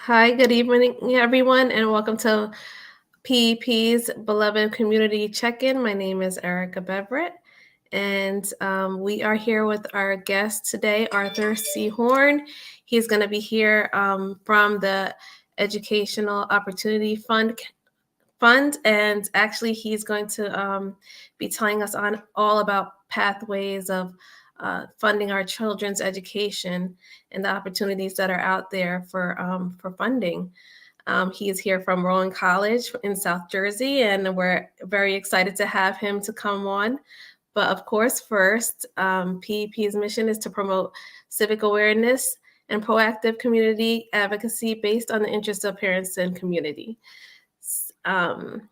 Hi, good evening, everyone, and welcome to PEP's Beloved Community Check-in. My name is Erica Beverett, and we are here with our guest today, Arthur C. Horn. He's going to be here from the Educational Opportunity Fund, and actually, he's going to be telling us on all about pathways of funding our children's education and the opportunities that are out there for funding. He is here from Rowan College in South Jersey, and we're very excited to have him to come on. But of course, first, PEP's mission is to promote civic awareness and proactive community advocacy based on the interests of parents and community. Um,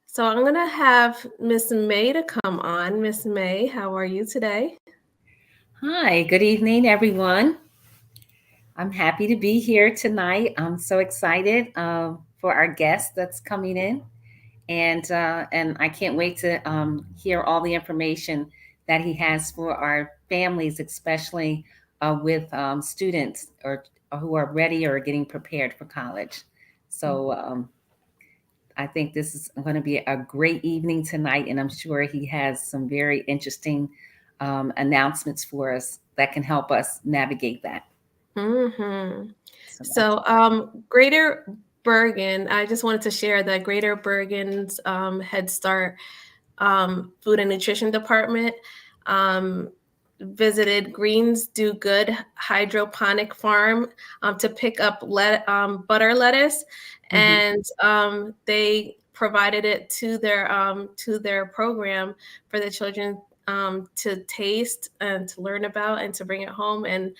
so I'm going to have Miss May to come on. Miss May, how are you today? Hi, good evening, everyone. I'm happy to be here tonight. I'm so excited for our guest that's coming in, and I can't wait to hear all the information that he has for our families, especially with students or who are ready or getting prepared for college. So I think this is going to be a great evening tonight, and I'm sure he has some very interesting announcements for us that can help us navigate that. Mm-hmm. So that's So, Greater Bergen, I just wanted to share that Greater Bergen's Head Start Food and Nutrition Department um, visited Greens Do Good Hydroponic Farm to pick up butter lettuce, mhm. and they provided it to their program for the children to taste and to learn about and to bring it home. And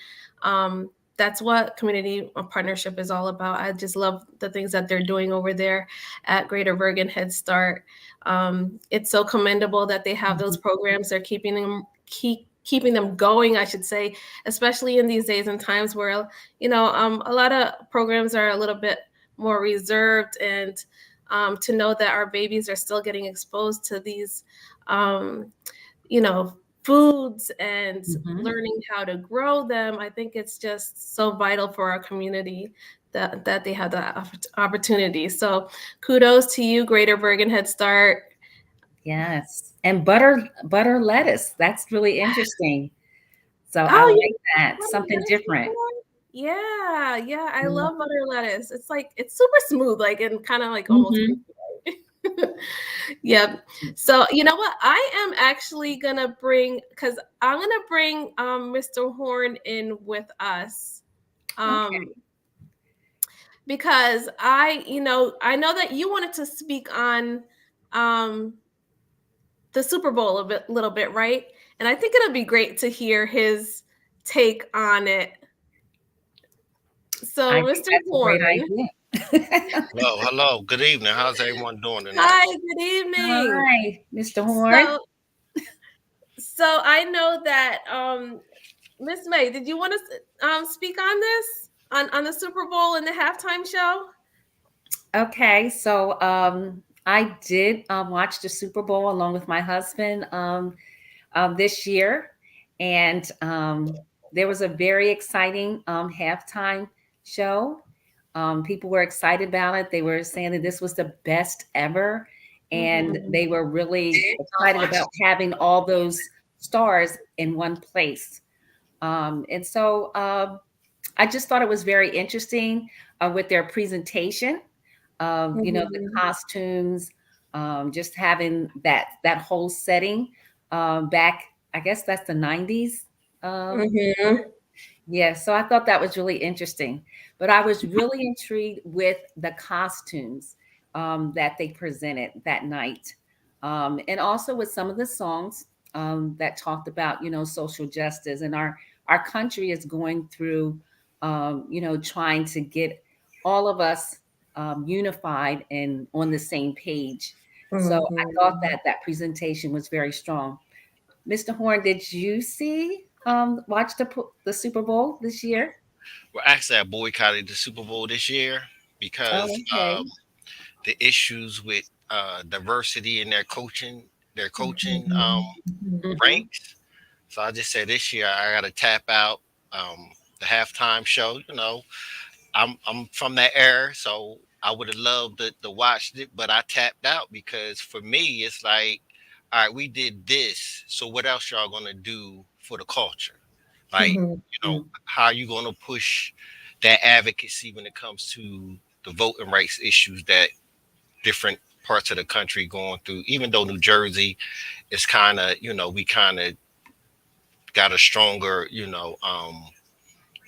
that's what community partnership is all about. I just love the things that they're doing over there at Greater Bergen Head Start. It's so commendable that they have those Mhm. programs. They're keeping them going, I should say, especially in these days and times where a lot of programs are a little bit more reserved, and to know that our babies are still getting exposed to these um, foods and Mhm. learning how to grow them. I think it's just so vital for our community that they have that opportunity. So kudos to you, Greater Bergen Head Start. Yes, and butter lettuce. That's really interesting. So I Oh, like you that. butter Something lettuce different. before? Yeah, I Mhm. love butter lettuce. It's super smooth, like, and kind of like almost Mhm. crispy. Yep. So you know what? I am actually gonna bring because I'm gonna bring Mr. Horn in with us. Okay. Um, because I know that you wanted to speak on um the Super Bowl little bit, right? And I think it'll be great to hear his take on it. I So, think Mr. that's a great Horn, idea. Hello, hello. Good evening. How's everyone doing tonight? hi, good evening. Hi, Mr. Horn. So, so I know that Miss May, did you want to speak on this on the Super Bowl and the halftime show? Okay, so I did watch the Super Bowl along with my husband this year, and there was a very exciting halftime show. People were excited about it. They were saying that this was the best ever, and Mhm. they were really excited about having all those stars in one place. And so I just thought it was very interesting with their presentation. The Mhm. costumes, just having that whole setting back. I guess that's the '90s. Mhm. Yeah, so I thought that was really interesting. But I was really intrigued with the costumes that they presented that night, and also with some of the songs that talked about social justice, and our country is going through trying to get all of us unified and on the same page. So I thought Mhm. that presentation was very strong. Mr. Horn, did you watch the Super Bowl this year? Well, actually, I boycotted the Super Bowl this year Oh, because okay. the issues with diversity in their coaching Mhm. Hmm. ranks. So I just said this year I got to tap out the halftime show. I'm from that era, so I would have loved to watch it, but I tapped out because for me it's like, all right, we did this, so what else y'all gonna do for the culture? Like, Mhm. how are you gonna push that advocacy when it comes to the voting rights issues that different parts of the country going through? Even though New Jersey is kind of, we kind of got a stronger,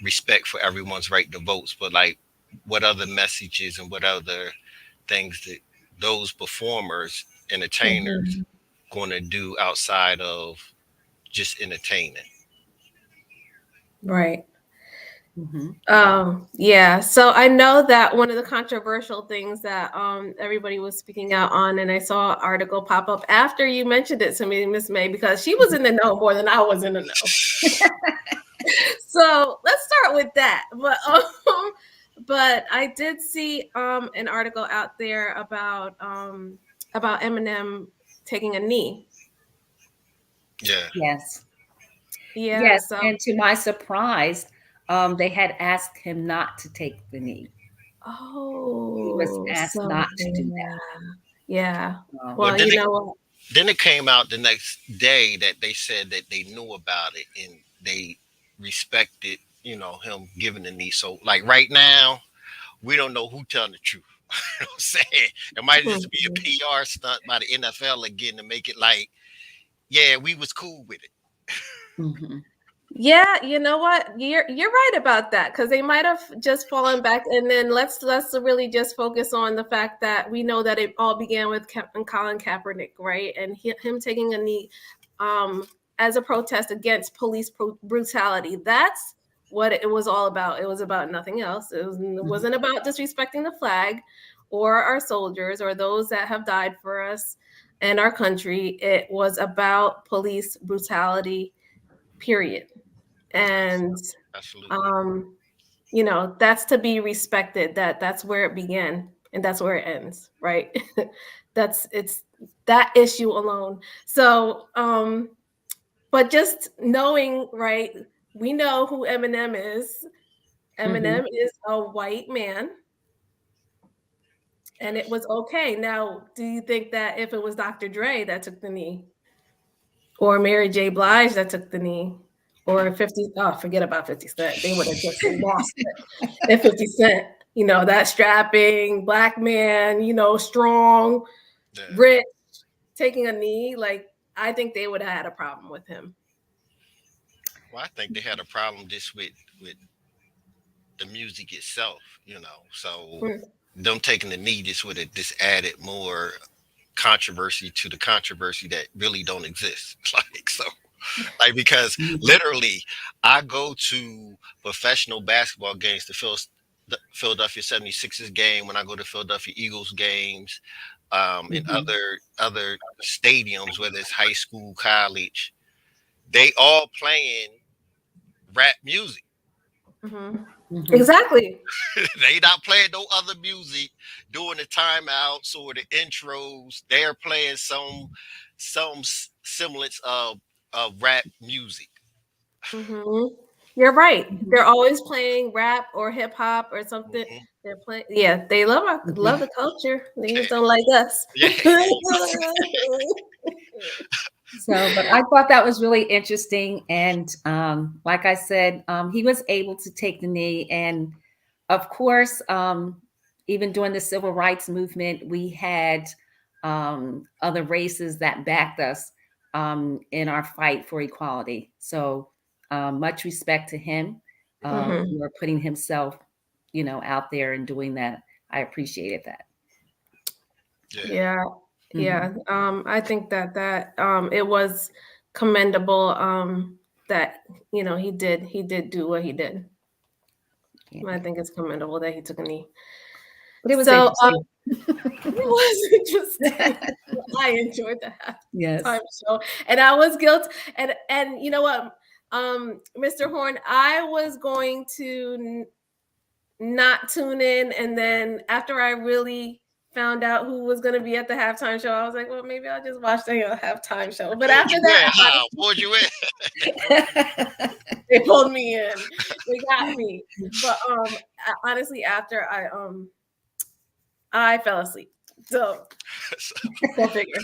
respect for everyone's right to votes, but like, what other messages and what other things that those performers, entertainers, Mhm. going to do outside of just entertaining? Right. Mm-hmm. Yeah. So I know that one of the controversial things that everybody was speaking out on, and I saw an article pop up after you mentioned it to me, Miss May, because she was in the know more than I was in the know. So let's start with that. But I did see an article out there about Eminem taking a knee. Yeah. Yes. Yeah. Yes. So And to my surprise, they had asked him not to take the knee. He was oh, asked so not to do yeah. Yeah. that. Well, Well, you know what? then it came out the next day that they said that they knew about it and they respected, him giving the knee. So like right now, we don't know who telling the truth. You know what I'm saying? It might just be a Mhm. PR stunt by the NFL again to make it like, yeah, we was cool with it. Mm-hmm. Yeah, you know what? You're right about that because they might have just fallen back. And then let's really just focus on the fact that we know that it all began with Colin Kaepernick, right? And him taking a knee um, as a protest against police brutality. That's what it was all about. It was about nothing else. It wasn't about disrespecting the flag or our soldiers or those that have died for us and our country. It was about police brutality, period. And Absolutely. um that's to be respected. That's where it began and that's where it ends, right? It's that issue alone. So but just knowing, right, we know who Eminem is. Mm-hmm. Eminem is a white man, and it was okay. Now, do you think that if it was Dr. Dre that took the knee, or Mary J. Blige that took the knee, or 50, oh, forget about 50 Cent. They would have just lost it. If 50 Cent, that strapping black man, strong, Yeah. rich, taking a knee, like I think they would have had a problem with him. Well, I think they had a problem just with the music itself, So Mm. them taking the knee just would have just added more controversy to the controversy that really don't exist. Like, so, like, because literally I go to professional basketball games, the Philadelphia 76ers game, when I go to Philadelphia Eagles games, in Mm-hmm. other stadiums, whether it's high school, college, they all playing rap music. Mhm. Mm-hmm. Exactly. They not playing no other music during the timeouts or the intros. They're playing some semblance of rap music. Mhm. You're right. Mm-hmm. They're always playing rap or hip hop or something. Mhm. They're playing. Yeah, they love Mm-hmm. the culture. They just don't like us. Yeah. So, but I thought that was really interesting. And like I said, he was able to take the knee. And of course, even during the civil rights movement, we had other races that backed us in our fight for equality. So, much respect to him Mhm. for putting himself, out there and doing that. I appreciated that. Yeah. Yeah, Mhm. yeah. I think that it was commendable. That he did do what he did. Yeah. I think it's commendable that he took a knee. But it was So interesting. it was interesting. I enjoyed the Yes. halftime show, and I was guilty. And you know what, Mr. Horn, I was going to not tune in, and then after I really found out who was going to be at the halftime show, I was like, well, maybe I'll just watch the halftime show. But Pulled after you that, in, huh? Pulled you in. they pulled me in. They got me. But honestly, after I fell asleep. So go figure.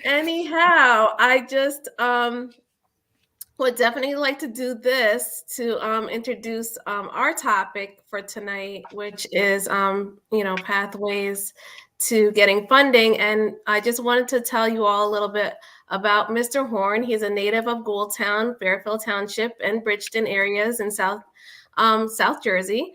Anyhow, I just would definitely like to do this to introduce our topic for tonight, which is pathways to getting funding. And I just wanted to tell you all a little bit about Mr. Horn. He's a native of Goldtown, Fairfield Township, and Bridgeton areas in South Jersey.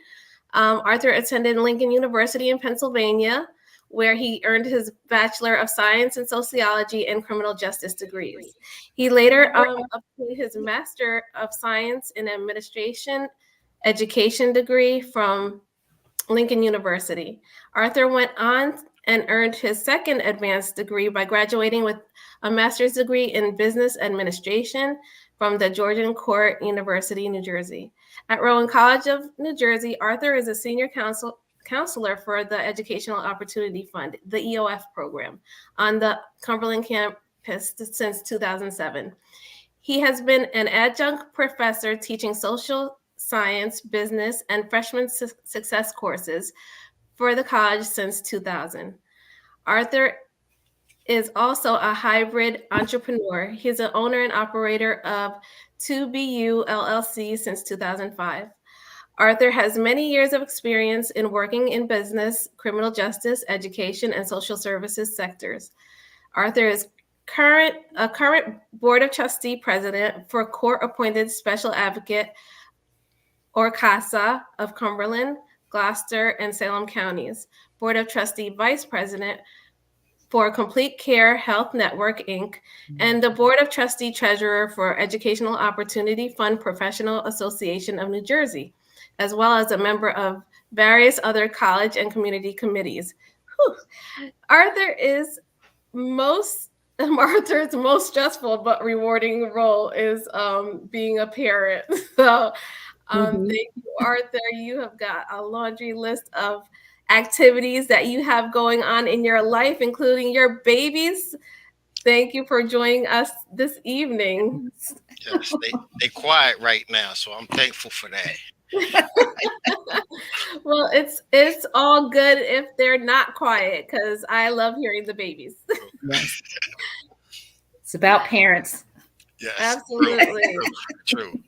Arthur attended Lincoln University in Pennsylvania, where he earned his Bachelor of Science in Sociology and Criminal Justice degrees. He later obtained his Master of Science in Administration Education degree from Lincoln University. Arthur went on and earned his second advanced degree by graduating with a master's degree in business administration from the Georgian Court University, New Jersey. At Rowan College of New Jersey, Arthur is a senior counselor for the Educational Opportunity Fund, the EOF program, on the Cumberland campus since 2007. He has been an adjunct professor teaching social science, business, and freshman success courses for the college since 2000. Arthur is also a hybrid entrepreneur. He's an owner and operator of 2BU LLC since 2005. Arthur has many years of experience in working in business, criminal justice, education, and social services sectors. Arthur is a current Board of Trustee president for court-appointed Special Advocate, or CASA, of Cumberland, Gloucester, and Salem counties, Board of Trustee vice president for Complete Care Health Network, Inc., and the Board of Trustee treasurer for Educational Opportunity Fund Professional Association of New Jersey, as well as a member of various other college and community committees. Arthur's most stressful but rewarding role is being a parent. So thank you, Arthur. You have got a laundry list of activities that you have going on in your life, including your babies. Thank you for joining us this evening. Yes, they quiet right now, so I'm thankful for that. Well, it's all good if they're not quiet, because I love hearing the babies. Yes. It's about parents. Yes, Absolutely. true.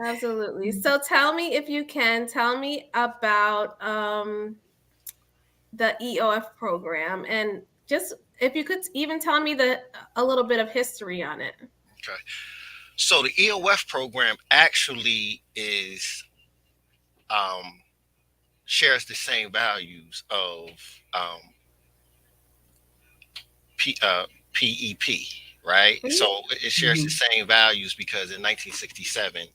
Absolutely. So tell me, if you can, tell me about the EOF program, and just if you could even tell me a little bit of history on it. Okay. So the EOF program actually is shares the same values of PEP, right? Mm-hmm. So it shares the same values because in 1967,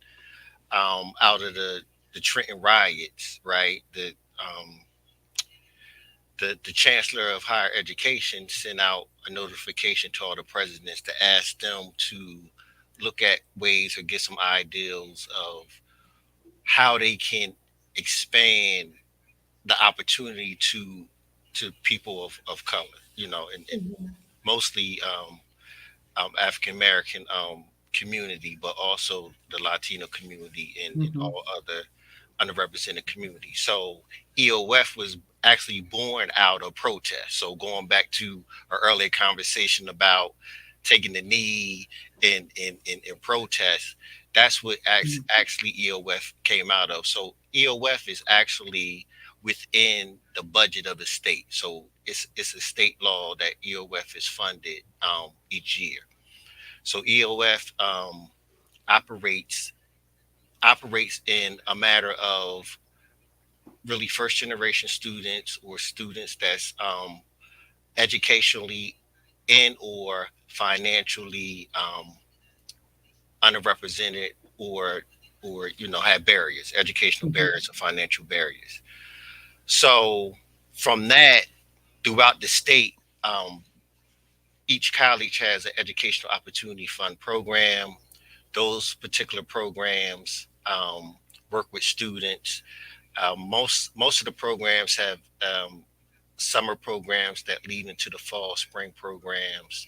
out of the Trenton riots, right, the Chancellor of Higher Education sent out a notification to all the presidents to ask them to look at ways or get some ideals of how they can expand the opportunity to people of color, and mostly African American community, but also the Latino community and all other underrepresented communities. So EOF was actually born out of protest. So going back to our earlier conversation about taking the knee in protest, that's what actually EOF came out of. So EOF is actually within the budget of the state. So it's a state law that EOF is funded each year. So EOF operates in a matter of really first generation students or students that's educationally and or financially underrepresented or have barriers, educational barriers or financial barriers. So from that, throughout the state, each college has an educational opportunity fund program. Those particular programs work with students. Most of the programs have summer programs that lead into the fall, spring programs.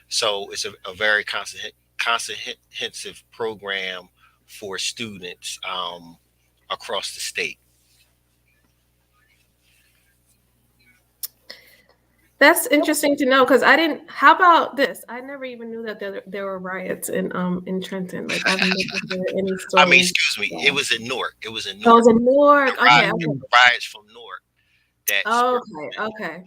So it's a very comprehensive program for students across the state. That's interesting to know because I didn't. How about this? I never even knew that there were riots in Trenton. Like I've never heard any I mean, stories. excuse me, it was in Newark. It was in Oh, it was Newark. in Newark. The Okay. riots from Newark that spurred Okay.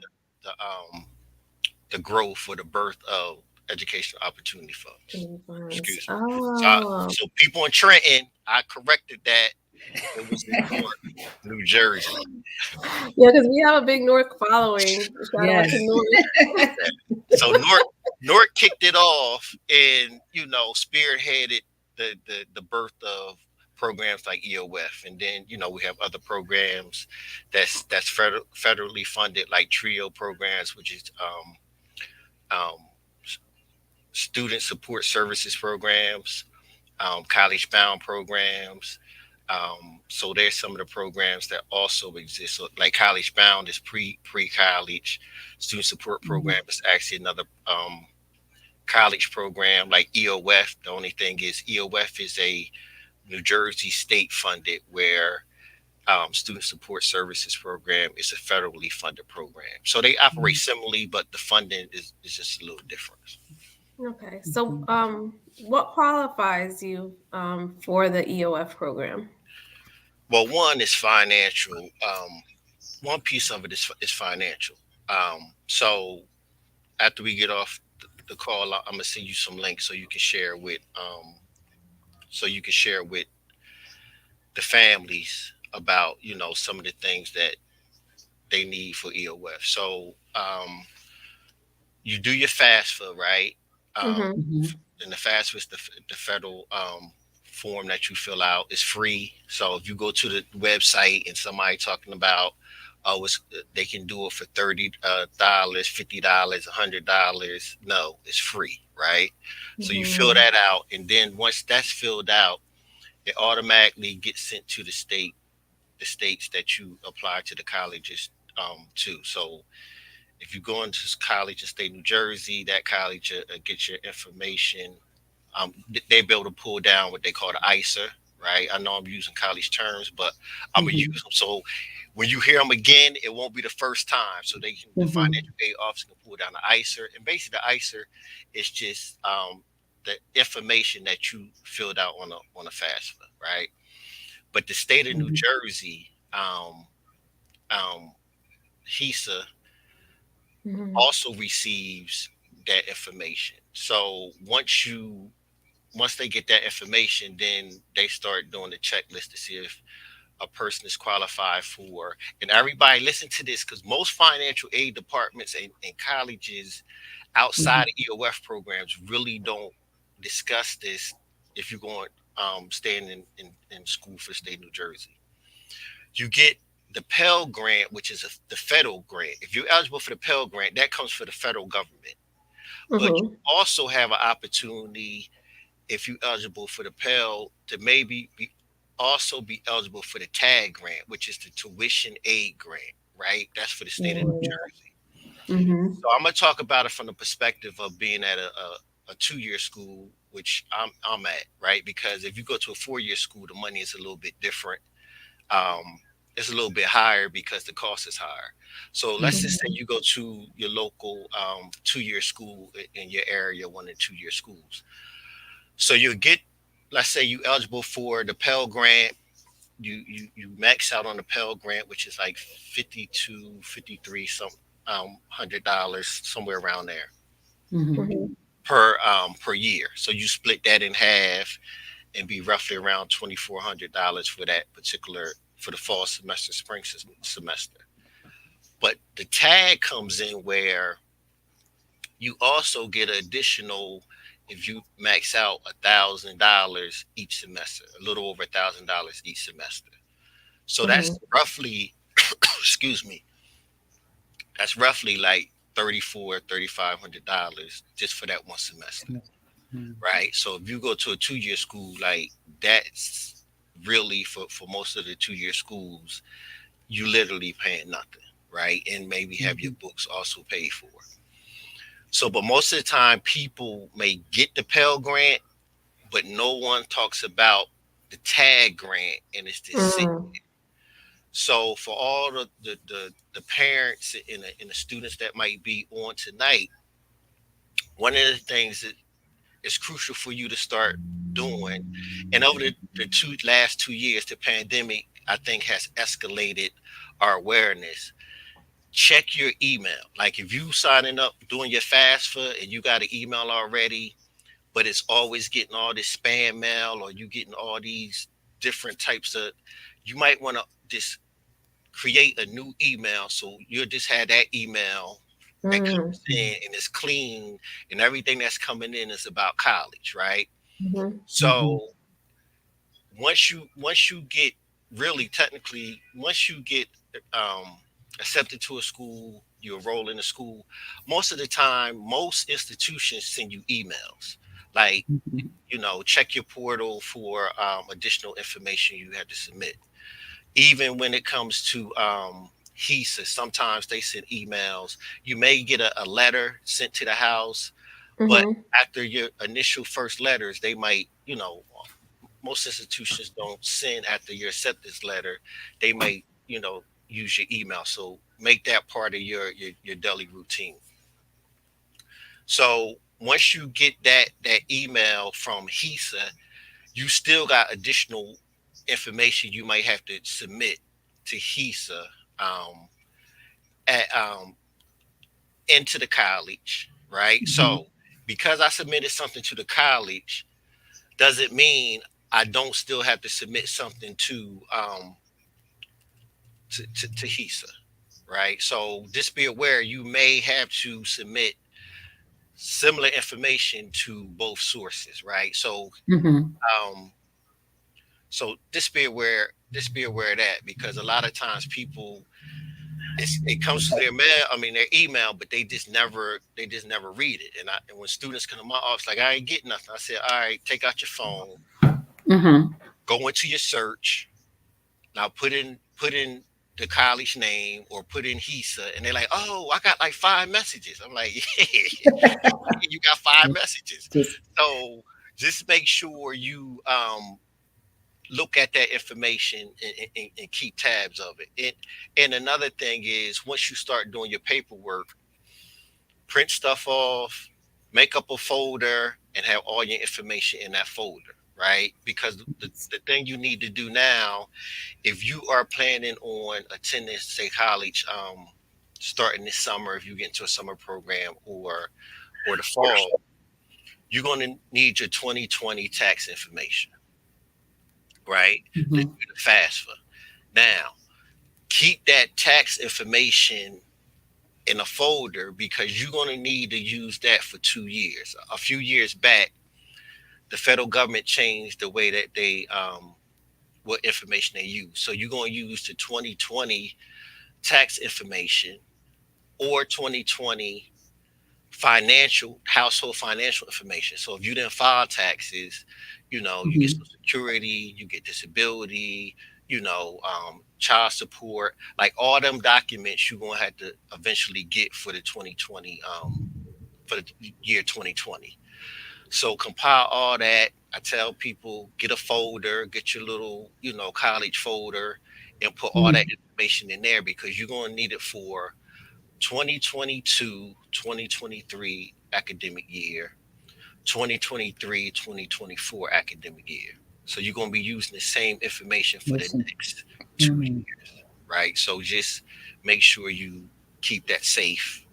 the growth or the birth of educational opportunity funds. Excuse me. Oh. So people in Trenton, I corrected that. It was in Newark, New Jersey. Yeah, because we have a big Newark following. Shout out Yes. to Newark. So Newark kicked it off and spearheaded the birth of programs like EOF, and then we have other programs that's federally funded like TRIO programs, which is um, student support services programs, college bound programs. So there's some of the programs that also exist. So like college bound is pre college. Student support program is actually another college program like EOF. The only thing is EOF is a New Jersey state funded, where student support services program is a federally funded program. So they operate similarly, but the funding is just a little different. Okay. So what qualifies you for the EOF program? Well, one is financial. One piece of it is financial. So after we get off the call, I'm gonna send you some links so you can share with the families about some of the things that they need for EOF. So you do your FAFSA, right? And the FAFSA is the federal form that you fill out. Is free. So if you go to the website and somebody talking about they can do it for $30, $50, $100. No, it's free, right? So you fill that out, and then once that's filled out, it automatically gets sent to the states that you apply to the colleges to. So if you go into college in state New Jersey, that college gets your information. They be able to pull down what they call the ICER, right? I know I'm using college terms, but I'm gonna use them. So when you hear them again, it won't be the first time. So the financial aid officer can pull down the ICER, and basically the ICER is just the information that you filled out on a FAFSA, right? But the state of New Jersey, HESA also receives that information. So once they get that information, then they start doing the checklist to see if a person is qualified for. And everybody listen to this, because most financial aid departments and colleges outside of EOF programs really don't discuss this. If you're going staying in school for the state of New Jersey, you get the Pell Grant, which is the federal grant. If you're eligible for the Pell Grant, that comes for the federal government. But you also have an opportunity, if you're eligible for the Pell, to maybe also be eligible for the TAG grant, which is the tuition aid grant, right? That's for the state of New Jersey. So I'm going to talk about it from the perspective of being at a 2-year school, which I'm at, right? Because if you go to a 4-year school, the money is a little bit different. It's a little bit higher because the cost is higher. So let's just say you go to your local 2-year school in your area, 1 and 2-year schools. So you'll get, let's say you eligible for the Pell Grant. You max out on the Pell Grant, which is like $52, $53 $100, somewhere around there per year. So you split that in half and be roughly around $2,400 for that for the fall semester, spring semester. But the tag comes in where you also get an additional, if you max out $1,000 each semester, a little over $1,000 each semester. So that's roughly, excuse me, that's roughly like $3,500 just for that one semester, right? So if you go to a 2-year school, like that's really for most of the 2-year schools, you literally paying nothing, right? And maybe have your books also paid for. So, but most of the time, people may get the Pell Grant, but no one talks about the TAG grant, and it's the city. Mm. So, for all the parents and the students that might be on tonight, one of the things that is crucial for you to start doing, and over the last 2 years, the pandemic, I think, has escalated our awareness. Check your email. Like if you signing up doing your FAFSA and you got an email already, but it's always getting all this spam mail or you getting all these different types of, you might want to just create a new email so you'll just have that email that Mm. comes in and it's clean and everything that's coming in is about college, right? Mhm. So once you get really technically, once you get um, accepted to a school, you enroll in a school. Most of the time, most institutions send you emails like, check your portal for additional information you had to submit. Even when it comes to HESA, sometimes they send emails. You may get a letter sent to the house, but Mhm. after your initial first letters, they might, most institutions don't send after your acceptance letter. They may, use your email. So make that part of your daily routine. So once you get that email from HESA, you still got additional information you might have to submit to HESA um, at, into the college, right? So because I submitted something to the college, doesn't mean I don't still have to submit something to HESA, right? So just be aware you may have to submit similar information to both sources, right? Um, so just be aware of that because a lot of times people it comes to their mail, I mean their email, but they just never read it. And when students come to my office like I ain't getting nothing, I said, all right, take out your phone, go into your search. Now put in the college name or put in HESA, and they're like, "Oh, I got like 5 messages." I'm like, "Yeah, you got 5 messages." Just So just make sure you look at that information and keep tabs of it. And another thing is, once you start doing your paperwork, print stuff off, make up a folder, and have all your information in that folder, right? Because the thing you need to do now, if you are planning on attending, say, college, starting this summer, if you get into a summer program or the fall, you're going to need your 2020 tax information, right? The FAFSA. Now, keep that tax information in a folder because you're going to need to use that for 2 years. A few years back, the federal government changed the way that they what information they use. So you're going to use the 2020 tax information or 2020 household financial information. So if you didn't file taxes, you get Social Security, you get disability, child support, like all them documents you're gonna have to eventually get for the 2020 for the year 2020. So compile all that. I tell people get a folder, get your little, college folder, and put all that information in there because you're gonna need it for 2022, 2023 academic year, 2023-2024 academic year. So you're going to be using the same information for the next 2 years, right? So just make sure you keep that safe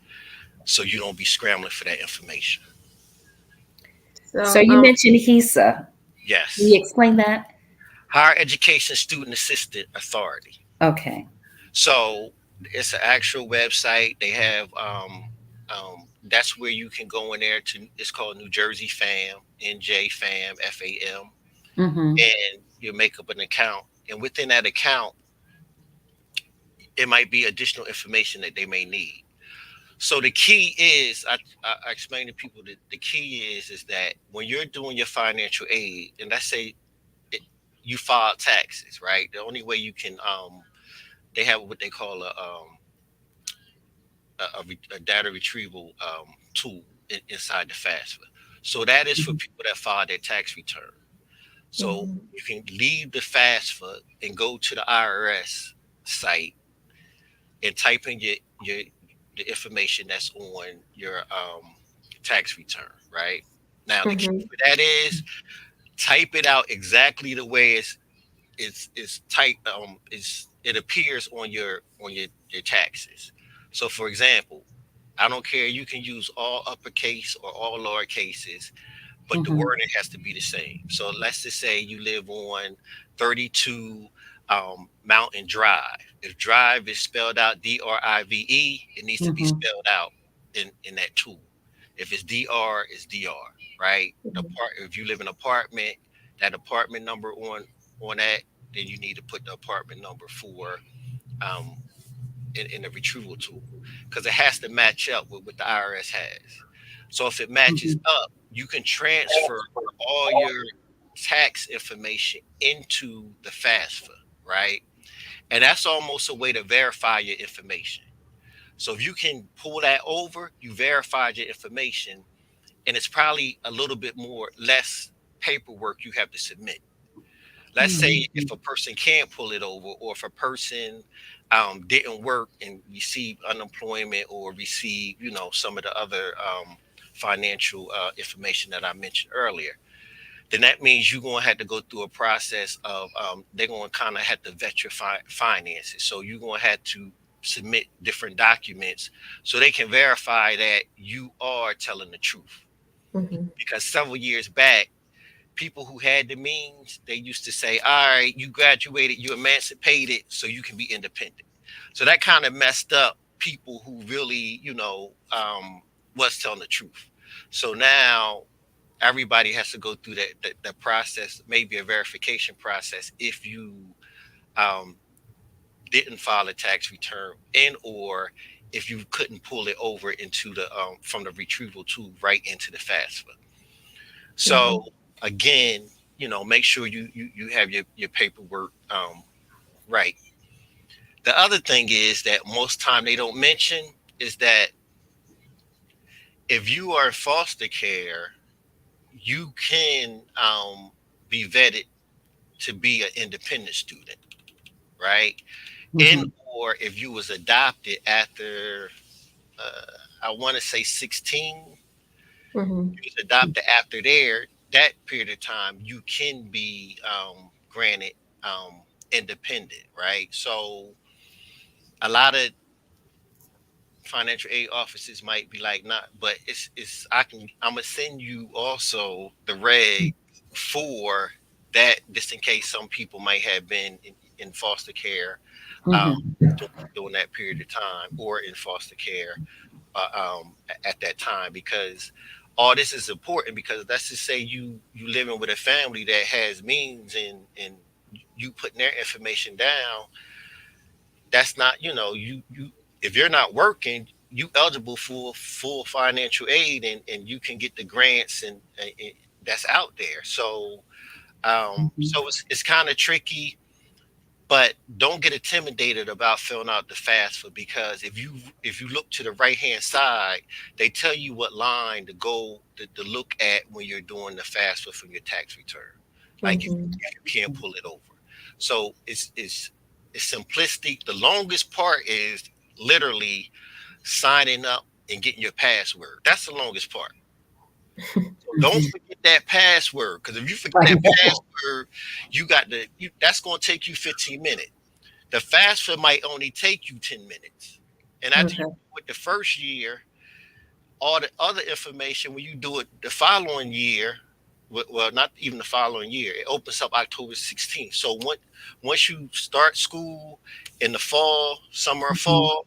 so you don't be scrambling for that information. So So, you mentioned HESA. Can you Yes. explain that? Higher Education Student Assistance Authority. Okay. So it's an actual website. They have that's where you can go in there to. It's called New Jersey Fam, NJ Fam, FAM, Mm-hmm. and you make up an account. And within that account, it might be additional information that they may need. So the key is, I explain to people that the key is that when you're doing your financial aid, and let's say it, you file taxes, right? The only way you can they have what they call a data retrieval tool inside the FAFSA. So that is for people that file their tax return. So Mhm. you can leave the FAFSA and go to the IRS site and type in your the information that's on your tax return. Right now, the key Mhm. for that is type it out exactly the way it's typed. Is it appears on your taxes. So, for example, I don't care. You can use all uppercase or all lower cases, but the Mhm. wording has to be the same. So let's just say you live on 32 Mountain Drive. If drive is spelled out DRIVE, it needs to be Mhm. spelled out in that tool. If it's DR, it's DR, right? The Mhm. part if you live in an apartment, that apartment number on that, then you need to put the apartment number for um, in the retrieval tool because it has to match up with what the IRS has. So if it matches Mhm. up, you can transfer all your tax information into the FAFSA, right? And that's almost a way to verify your information. So if you can pull that over, you verified your information, and it's probably a little bit more less paperwork you have to submit. Let's say if Mhm. a person can't pull it over, or if a person didn't work and received unemployment or received, some of the other financial information that I mentioned earlier, then that means you're going to have to go through a process of they're going to kind of have to vet your finances. So you're going to have to submit different documents so they can verify that you are telling the truth. Mhm. Because several years back, people who had the means, they used to say, all right, you graduated, you emancipated, so you can be independent. So that kind of messed up people who really, was telling the truth. So now everybody has to go through that process, maybe a verification process, if you um, didn't file a tax return, and or if you couldn't pull it over into the from the retrieval tool right into the FAFSA. So Mhm. again, make sure you have your paperwork right. The other thing is that most time they don't mention is that if you are in foster care, you can be vetted to be an independent student, right? And Mhm. or if you was adopted after I want to say 16, Mhm. you was adopted after there, that period of time, you can be granted independent, right? So a lot of financial aid offices might be like, not, but I'm gonna send you also the reg for that, just in case some people might have been in foster care um, Mhm. during that period of time, or in foster care at that time, because all this is important. Because let's just say you living with a family that has means, and you putting their information down, that's not, you if you're not working, you eligible for full financial aid, and you can get the grants, and that's out there. So Mhm. so it's kind of tricky, but don't get intimidated about filling out the FAFSA, because if you look to the right hand side, they tell you what line to go to look at when you're doing the FAFSA from your tax return. Like Mhm. if you can't pull it over, so it's simplistic. The longest part is literally signing up and getting your password. That's the longest part. So don't Mhm. forget that password, because if you forget Right. that password, that's going to take you 15 minutes. The FAFSA might only take you 10 minutes. And after you Okay. do it the first year, all the other information, when you do it the following year, well, not even the following year, it opens up October 16th. So once you start school in the fall, summer or Mhm. fall,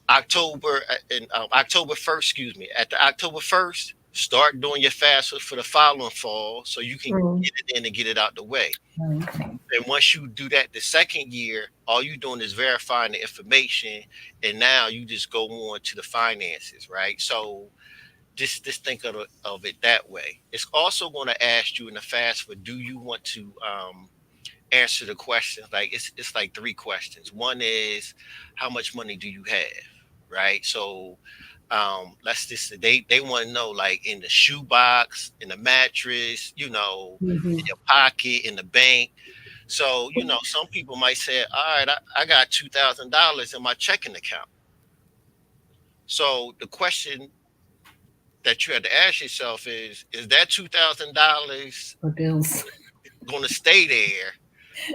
October and October 1st, excuse me, at the October 1st, start doing your FAFSA for the following fall so you can Mhm. get it in and get it out the way. Okay. And once you do that the second year, all you're doing is verifying the information, and now you just go on to the finances, right? So just think of it that way. It's also going to ask you in the FAFSA, do you want to answer the questions? Like it's like three questions. One is, how much money do you have, right? So let's just say they want to know, like, in the shoebox, in the mattress, in Mhm. your pocket, in the bank. So, some people might say, all right, I got $2,000 in my checking account. So the question that you had to ask yourself is that $2,000 For bills. going to stay there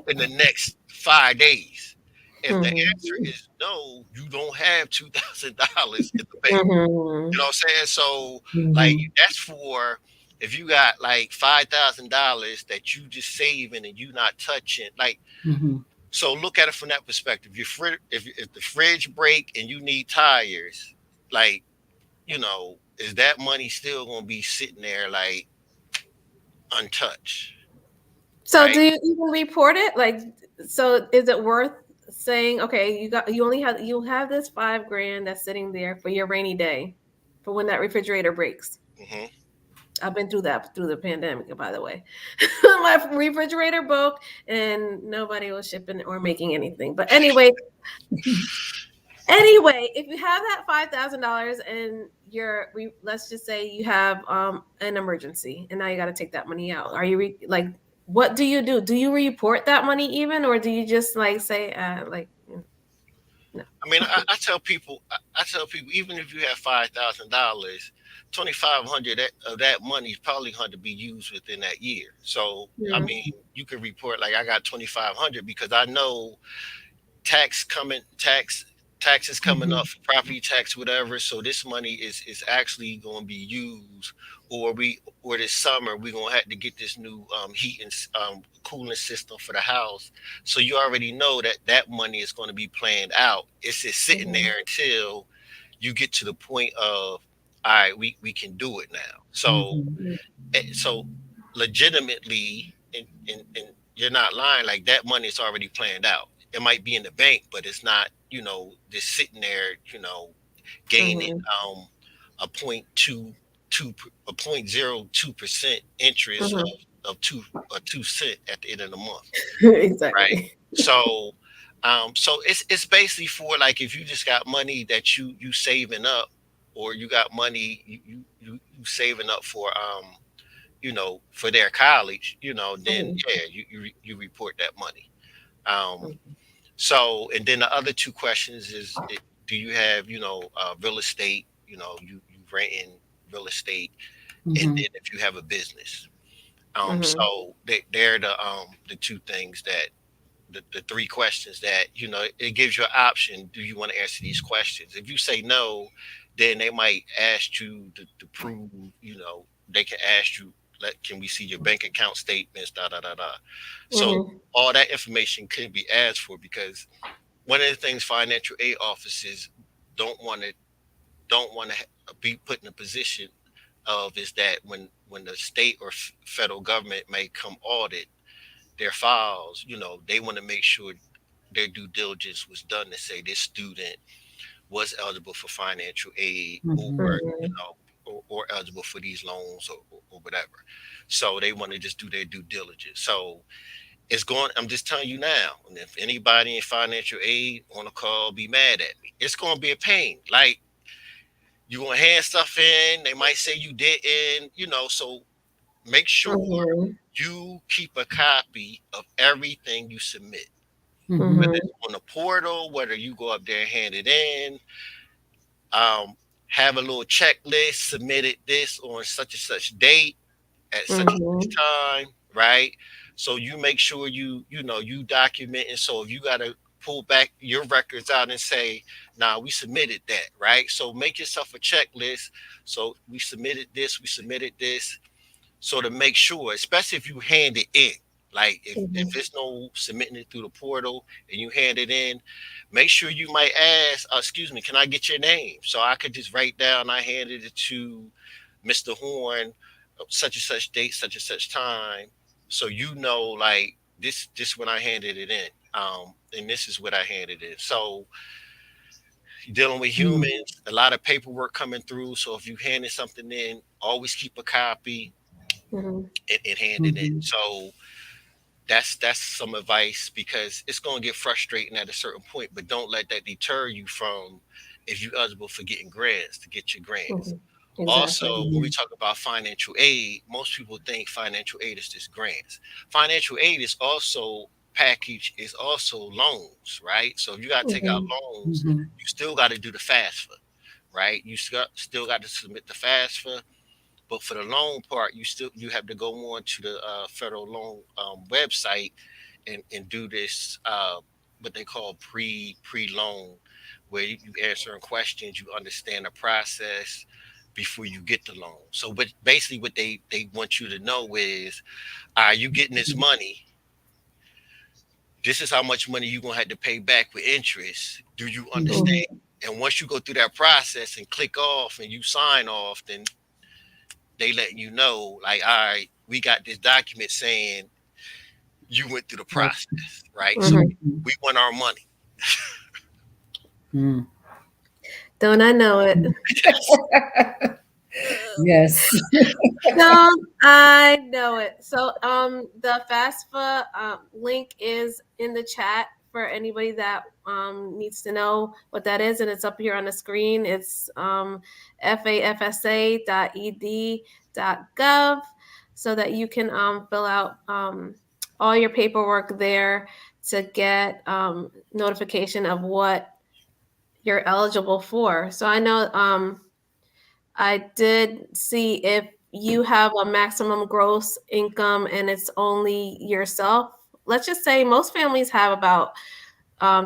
in the next 5 days? If the answer Mhm. is no, you don't have $2,000 in the bank. You Mhm. know what I'm saying? So, like, Mhm. that's for if you got like $5,000 that you just saving and you not touching. Like, Mhm. so look at it from that perspective. If the fridge break and you need tires, like, is that money still gonna be sitting there like untouched, So right? do you even report it? Like, so is it worth saying, okay, you have this 5 grand that's sitting there for your rainy day, for when that refrigerator breaks. Hmm. I've been through that through the pandemic, by the way. My refrigerator broke and nobody was shipping or making anything. But anyway, if you have that $5,000 and let's just say you have an emergency and now you got to take that money out. Are you like, what do you do? Do you report that money even, or do you just like say no? I mean, I tell people, even if you have $5,000, 2,500 of that money is probably going to be used within that year. So, I Mhm. mean, you can report like I got 2,500 because I know taxes coming up Mhm. for property tax, whatever. So this money is actually going to be used, or this summer we're gonna have to get this new heat and cooling system for the house. So you already know that that money is going to be planned out. It's just sitting Mhm. there until you get to the point of, all right, we can do it now. So Mhm. so legitimately, and you're not lying, like that money is already planned out. It might be in the bank, but it's not, just sitting there, gaining Mhm. um a point two a 0.02% interest Mhm. of 2 cent at the end of the month, right? Exactly. So so it's basically for, like, if you just got money that you saving up, or you got money you saving up for for their college, then Mhm. yeah, you report that money. Um, so, and then the other two questions is, do you have, real estate, you renting real estate, and Mhm. then if you have a business. Mhm. So they're the two things that the three questions that, it gives you an option. Do you want to answer these questions? If you say no, then they might ask you to prove, they can ask you, can we see your bank account statements, da da da da. So Mhm. all that information could be asked for, because one of the things financial aid offices don't want to don't want to be put in a position of is that when the state or federal government may come audit their files, they want to make sure their due diligence was done to say this student was eligible for financial aid, or Mhm. Mhm. or eligible for these loans, or whatever. So they want to just do their due diligence. So I'm just telling you now, and if anybody in financial aid on a call be mad at me, it's going to be a pain. Like, you want to hand stuff in, they might say you didn't, so make sure Mhm. you keep a copy of everything you submit, whether Mhm. it's on the portal, whether you go up there and hand it in. um, have a little checklist, submitted this on such and such date at such and such Mhm. time, right? So you make sure you document. And so if you got to pull back your records out and say, nah, we submitted that, right? So make yourself a checklist. So we submitted this. So to make sure, especially if you hand it in, like, if Mhm. it's no submitting it through the portal and you hand it in, make sure you might ask, excuse me, can I get your name? So I could just write down, I handed it to Mr. Horn, such and such date, such and such time. So like, this when I handed it in. And this is what I handed in. So dealing with Mhm. humans, a lot of paperwork coming through. So if you handed something in, always keep a copy Mhm. and hand it in. Mhm. So that's some advice, because it's going to get frustrating at a certain point, but don't let that deter you from if you're eligible for getting grants to get your grants. Mhm. Exactly. Also, when we talk about financial aid, most people think financial aid is just grants. Financial aid is also package is also loans, right? So if you got to take out Mhm. loans, you still got to do the FAFSA, right? You still got to submit the FAFSA, but for the loan part, you have to go on to the federal loan website and do this what they call pre loan, where you answering questions, you understand the process before you get the loan. So, but basically, what they want you to know is, are you getting this money? This is how much money you're gonna have to pay back with interest. Do you understand? Mhm. And once you go through that process and click off and you sign off, then they letting you know, like, all right, we got this document saying you went through the process, right? So Mhm. we want our money. Don't I know it? Yes. Don't I know it? So, the FAFSA link is in the chat for anybody that needs to know what that is, and it's up here on the screen. It's fafsa.ed.gov, so that you can fill out all your paperwork there to get notification of what you're eligible for. So I know I did see if you have a maximum gross income and it's only yourself. Let's just say most families have about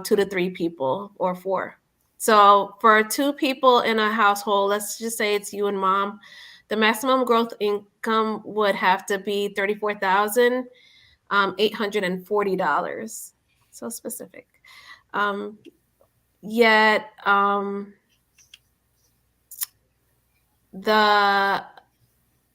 2 to 3 people or four. So for 2 people in a household, let's just say it's you and mom, the maximum gross income would have to be $34,840. So specific. Um, yet the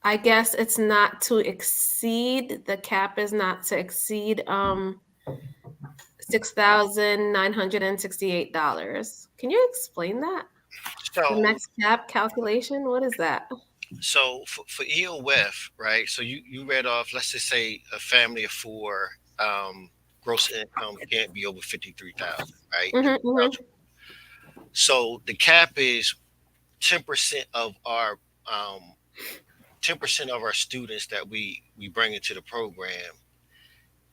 I guess it's not to exceed, the cap is not to exceed $6,968. Can you explain that? The So max cap calculation? What is that? for EOF, right? So you read off, let's just say a family of four, gross income can't be over 53,000, right? Mm-hmm, mm-hmm, So the cap is 10% of our um, 10% of our students that we bring into the program.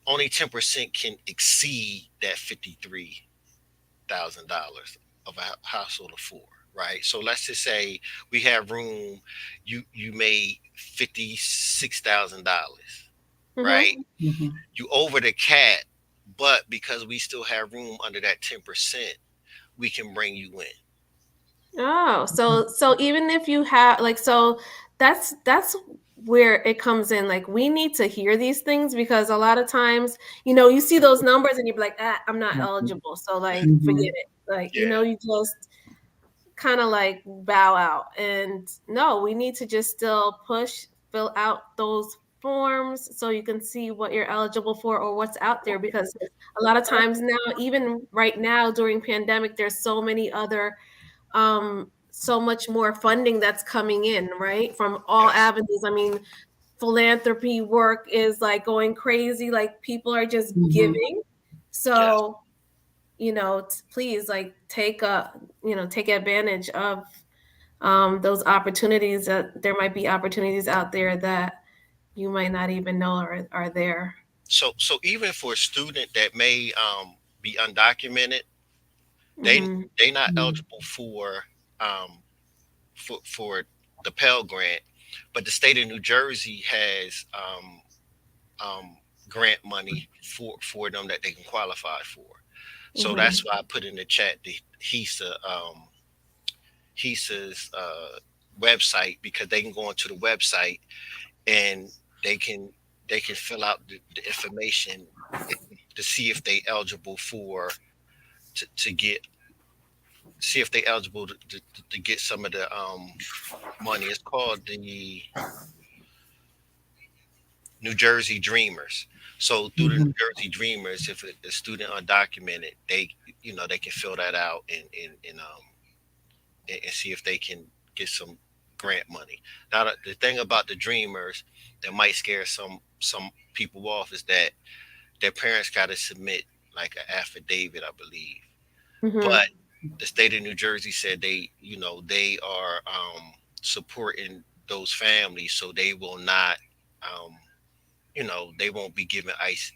Only 10% can exceed that $53,000 of a household of four, right? So let's just say we have room. You made $56,000, right? mm-hmm. You over the cap, but because we still have room under that 10%, we can bring you in. Oh, so even if you have like so that's where it comes in. Like we need to hear these things because a lot of times, you see those numbers and you're like, I'm not eligible. So like forget it. Like, Yeah. you just kind of like bow out. And no, we need to just still push, fill out those forms so you can see what you're eligible for or what's out there because a lot of times now, even right now during pandemic, there's so many other so much more funding that's coming in, right? From all Yes. avenues. I mean, philanthropy work is like going crazy, like people are just giving. Yes. So, please like take advantage of those opportunities that there might be opportunities out there that you might not even know are there. So even for a student that may be undocumented, they Mm-hmm. they not eligible um, for the Pell Grant, but the state of New Jersey has um, grant money for them that they can qualify for. So Mm-hmm. that's why I put in the chat the HISA's website, because they can go onto the website and they can fill out the information to see if they eligible for to get see if they eligible to get some of the money. It's called the New Jersey Dreamers. So through the New Jersey Dreamers, if a student undocumented, they can fill that out and see if they can get some grant money. Now the thing about the Dreamers that might scare some people off is that their parents got to submit like an affidavit, I believe. Mm-hmm. But the state of New Jersey said they are supporting those families, so they will not, um, they won't be giving ICE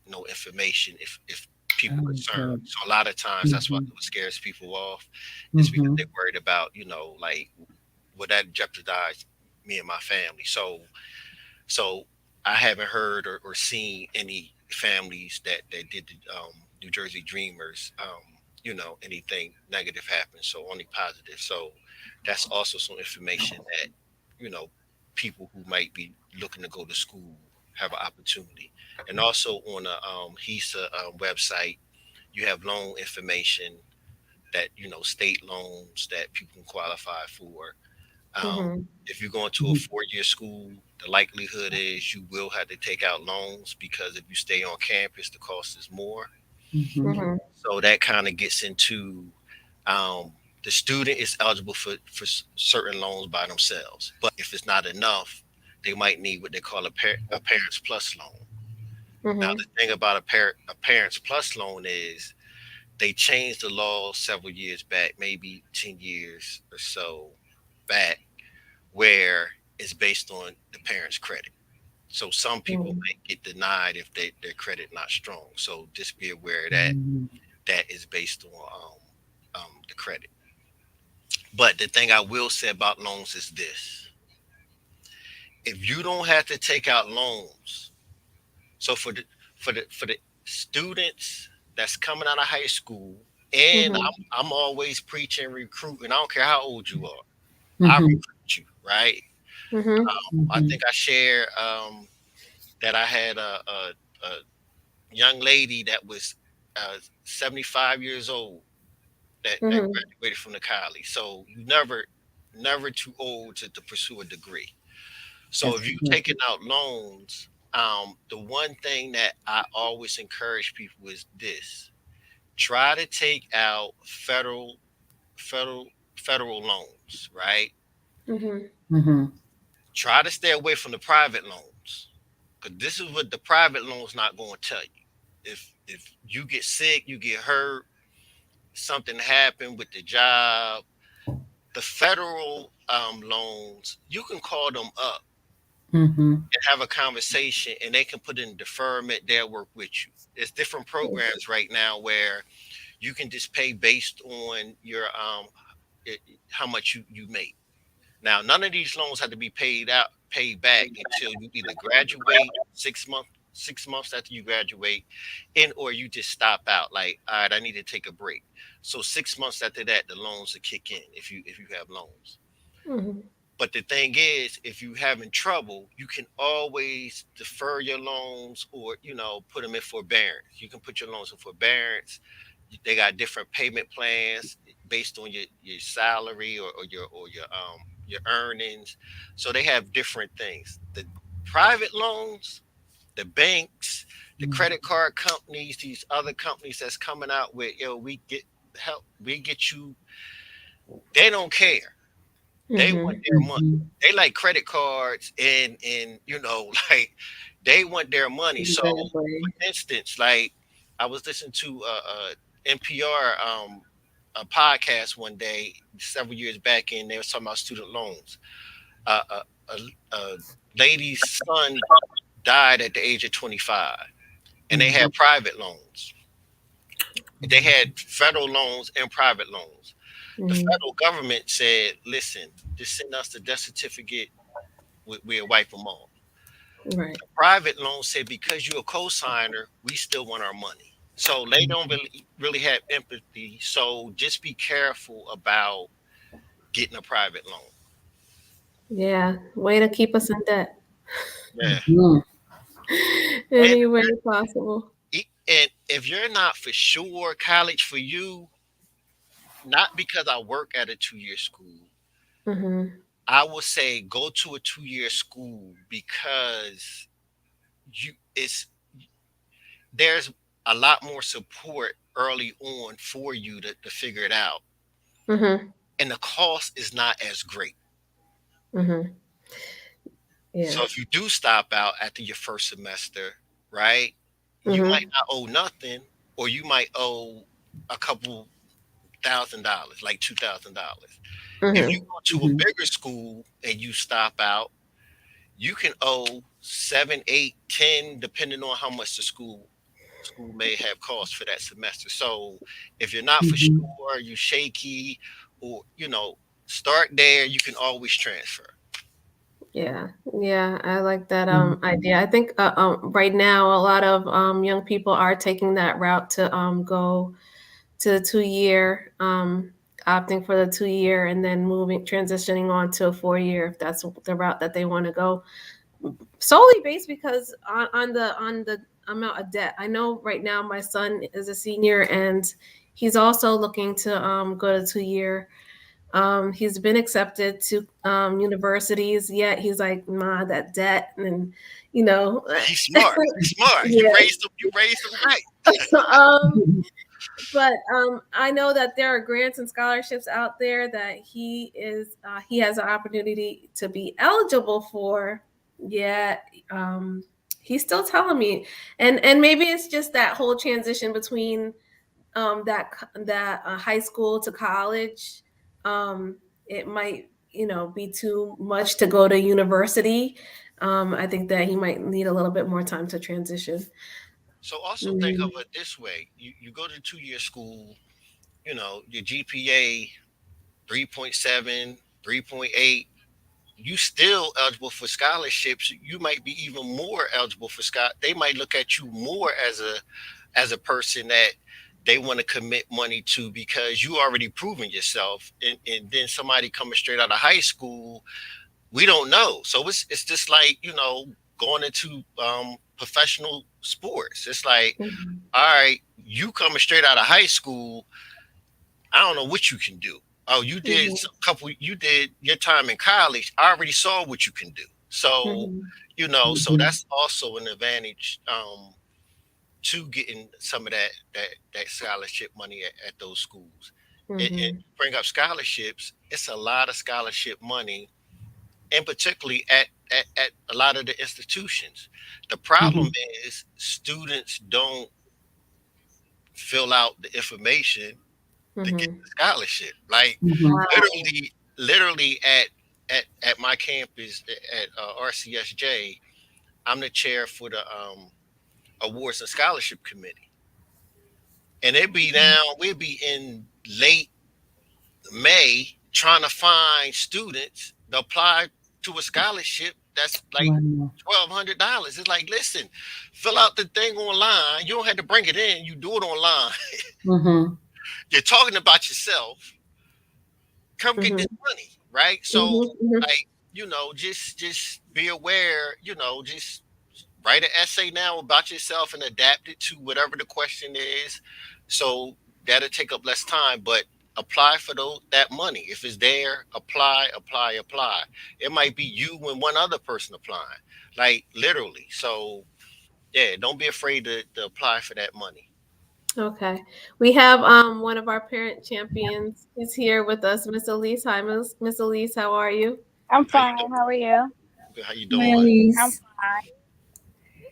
no information if people Oh, concerned. good. So a lot of times that's what Mm-hmm. scares people off, is because Mm-hmm. they're worried about, like, would that jeopardize me and my family? So I haven't heard or seen any families that did the New Jersey Dreamers, anything negative happen. So only positive. So that's also some information that, you know, people who might be looking to go to school have an opportunity. And also on the HISA website, you have loan information that, state loans that people can qualify for. um, Mm-hmm. if you're going to a 4-year school, the likelihood is you will have to take out loans, because if you stay on campus, the cost is more. Mm-hmm. Mm-hmm. So that kind of gets into, um, the student is eligible for certain loans by themselves. But if it's not enough, they might need what they call a Parents Plus loan. Now, Mm-hmm. the thing about a Parents Plus loan is they changed the law several years back, maybe 10 years or so back, where it's based on the parent's credit. So some people Mm-hmm. might get denied if their credit not strong. So just be aware that Mm-hmm. that is based on the credit. But the thing I will say about loans is this: if you don't have to take out loans, so for the students that's coming out of high school, and Mm-hmm. I'm always preaching recruiting. I don't care how old you are. I Mm-hmm. recruit you, right? Mm-hmm. I Mm-hmm. think I shared that I had a young lady that was 75 years old that Mm-hmm. graduated from the college. So you never too old to pursue a degree. So That's if you're good. taking out loans, the one thing that I always encourage people is this: try to take out federal federal loans, right? Mm-hmm. Mm-hmm. Try to stay away from the private loans, because this is what the private loans not going to tell you. If you get sick, you get hurt, something happened with the job, the federal loans, you can call them up Mm-hmm. and have a conversation, and they can put in deferment. They'll work with you. There's different programs right now where you can just pay based on your how much you make. Now, none of these loans have to be paid back until you either graduate 6 months after you graduate, and or you just stop out. Like, all right, I need to take a break. So 6 months after that, the loans will kick in if you have loans. Mm-hmm. But the thing is, if you having trouble, you can always defer your loans, or put them in forbearance. You can put your loans in forbearance. They got different payment plans based on your salary, or your earnings. So they have different things. The private loans, the banks, the credit card companies, these other companies that's coming out with, we get help, we get you. They don't care. They want Mm-hmm. their money. Mm-hmm. They like credit cards, and like, they want their money. So, Exactly. for instance, like, I was listening to NPR a podcast one day several years back, and they were talking about student loans. A lady's son died at the age of 25, and they had private loans. They had federal loans and private loans. The Mm-hmm. federal government said, "Listen, just send us the death certificate. We'll wipe them all." Right. The private loan said, "Because you're a co-signer, we still want our money." So they don't really have empathy. So just be careful about getting a private loan. Yeah. Way to keep us in debt. Yeah. Mm-hmm. And Any way possible. if you're not for sure college for you, not because I work at a 2-year school, Mm-hmm. I would say go to a 2-year school, because it's there's a lot more support early on for you to figure it out, Mm-hmm. and the cost is not as great. Mm-hmm. So Yeah. if you do stop out after your first semester, right, you might Mm-hmm. not owe nothing, or you might owe a couple $1,000, like $2,000. If you Mm-hmm. go to a bigger school and you stop out, you can owe 7, 8, 10, depending on how much the school may have cost for that semester. So if you're not for Mhm. sure, you shaky, or start there. You can always transfer. Yeah, yeah, I like that Mhm. idea. I think right now a lot of young people are taking that route to go to the 2 year, opting for the 2 year and then moving transitioning on to a 4 year if that's the route that they want to go. Solely based because on the amount of debt. I know right now my son is a senior and he's also looking to go to 2 year. He's been accepted to universities, yet he's like, "Ma, that debt," and you know, He's smart. He's smart. You yeah. raised him. You raised him right. um, but I know that there are grants and scholarships out there that he has an opportunity to be eligible for. Yet he's still telling me, and maybe it's just that whole transition between that high school to college. It might be too much to go to university. I think that he might need a little bit more time to transition. So also think of Mhm. it this way: you go to 2 year school. Your GPA 3.7, 3.8. You still eligible for scholarships. You might be even more eligible for They might look at you more as a person that they want to commit money to because you already proven yourself. And then somebody coming straight out of high school, we don't know. So it's just like, going into professional sports. It's like, Mhm. all right, you coming straight out of high school, I don't know what you can do. Oh, Mhm. you did your time in college. I already saw what you can do. So, Mhm. so Mhm. that's also an advantage to getting some of that scholarship money at those schools. And Mhm. bring up scholarships, it's a lot of scholarship money, and particularly at a lot of the institutions. The problem Mhm. is students don't fill out the information to get Mhm. the scholarship. Like Mhm. Wow. literally at my campus at RCSJ, I'm the chair for the awards and scholarship committee, and we'd be in late May trying to find students to apply to a scholarship that's like Wow. $1,200. It's like, listen, fill out the thing online. You don't have to bring it in. You do it online. Mhm. You're talking about yourself. Come get this Mhm. money, right? So, Mhm. Mhm. like, just be aware. Just write an essay now about yourself and adapt it to whatever the question is. So that'll take up less time, but apply for that money. If it's there, apply, apply, apply. It might be you and one other person applying, like literally. So yeah, don't be afraid to apply for that money. Okay. We have one of our parent champions is here with us, Miss Elise. Hi, Miss Elise. How are you? I'm How you fine. doing? How are you? Good. How you Hi, doing? I'm Elise.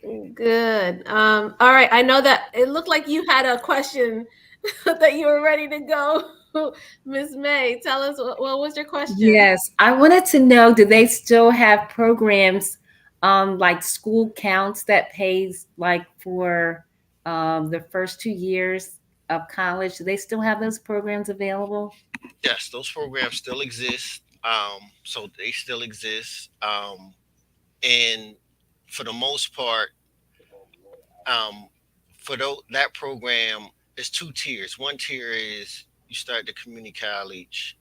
fine. Good. All right. I know that it looked like you had a question that you were ready to go. Miss May, tell us what was your question? Yes, I wanted to know, do they still have programs like school counts that pays like for the first 2 years of college? Do they still have those programs available? Yes, those programs still exist. So they still exist. And for the most part, um, for that program, it's two tiers. One tier is you start the community college,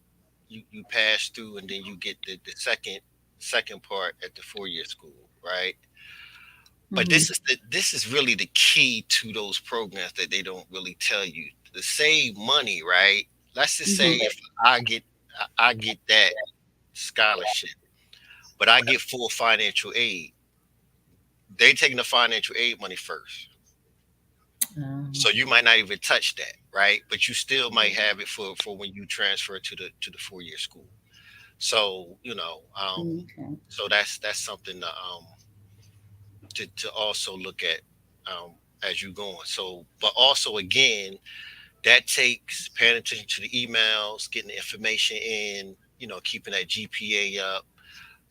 you pass through, and then you get the second part at the 4 year school, right? But Mhm. this is really the key to those programs that they don't really tell you to save money, right? Let's just say Mhm. if I get that scholarship, but I get full financial aid, they taking the financial aid money first. So you might not even touch that, right? But you still might have it for when you transfer to the 4 year school. So Okay. so that's something to also look at as you going. So, but also again, that takes paying attention to the emails, getting the information in, keeping that GPA up.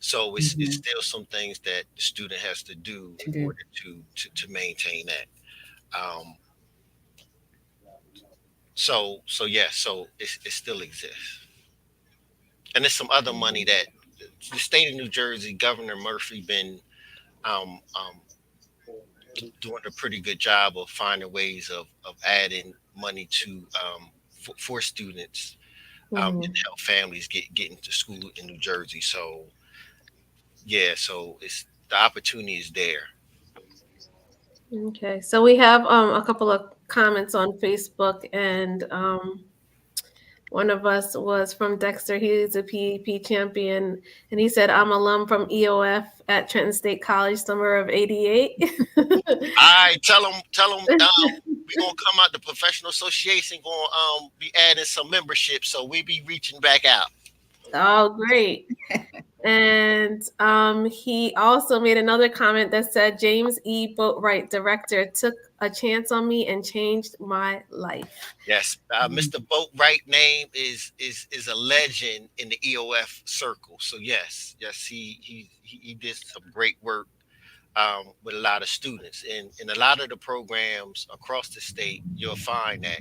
So it's Mhm. still some things that the student has to do To in do. order to maintain that. Um, so it still exists, and there's some other money that the state of New Jersey, Governor Murphy, been um, um, doing a pretty good job of finding ways of adding money to for students and Mhm. help families get into school in New Jersey. So yeah, so it's the opportunity is there. Okay, so we have a couple of comments on Facebook, and one of us was from Dexter. He's a PEP champion, and he said, "I'm alum from EOF at Trenton State College, summer of '88." I tell them we gonna come out. The professional association gonna be adding some membership, so we be reaching back out. Oh, great. And he also made another comment that said, James E. Boatwright, director, took a chance on me and changed my life. Yes, Mhm. Mr. Boatwright name is a legend in the EOF circle. So yes, he did some great work with a lot of students, and in a lot of the programs across the state, you'll find that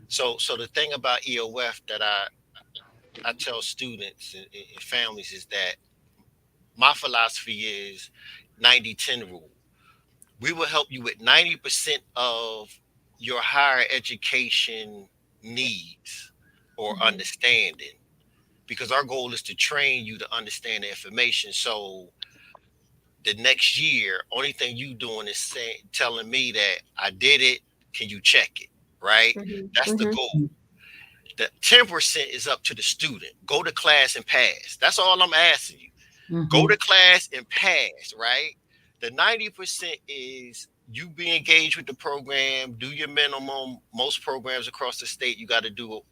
so the thing about EOF that I tell students and families is that my philosophy is 90-10 rule. We will help you with 90% of your higher education needs or Mhm. understanding, because our goal is to train you to understand the information. So the next year, only thing you doing is telling me that I did it. Can you check it? Right? Mhm. That's the Mhm. goal. The 10% is up to the student. Go to class and pass. That's all I'm asking you. Go to Mhm. class and pass, right? The 90% is you be engaged with the program, do your minimum. Most programs across the state, you got to do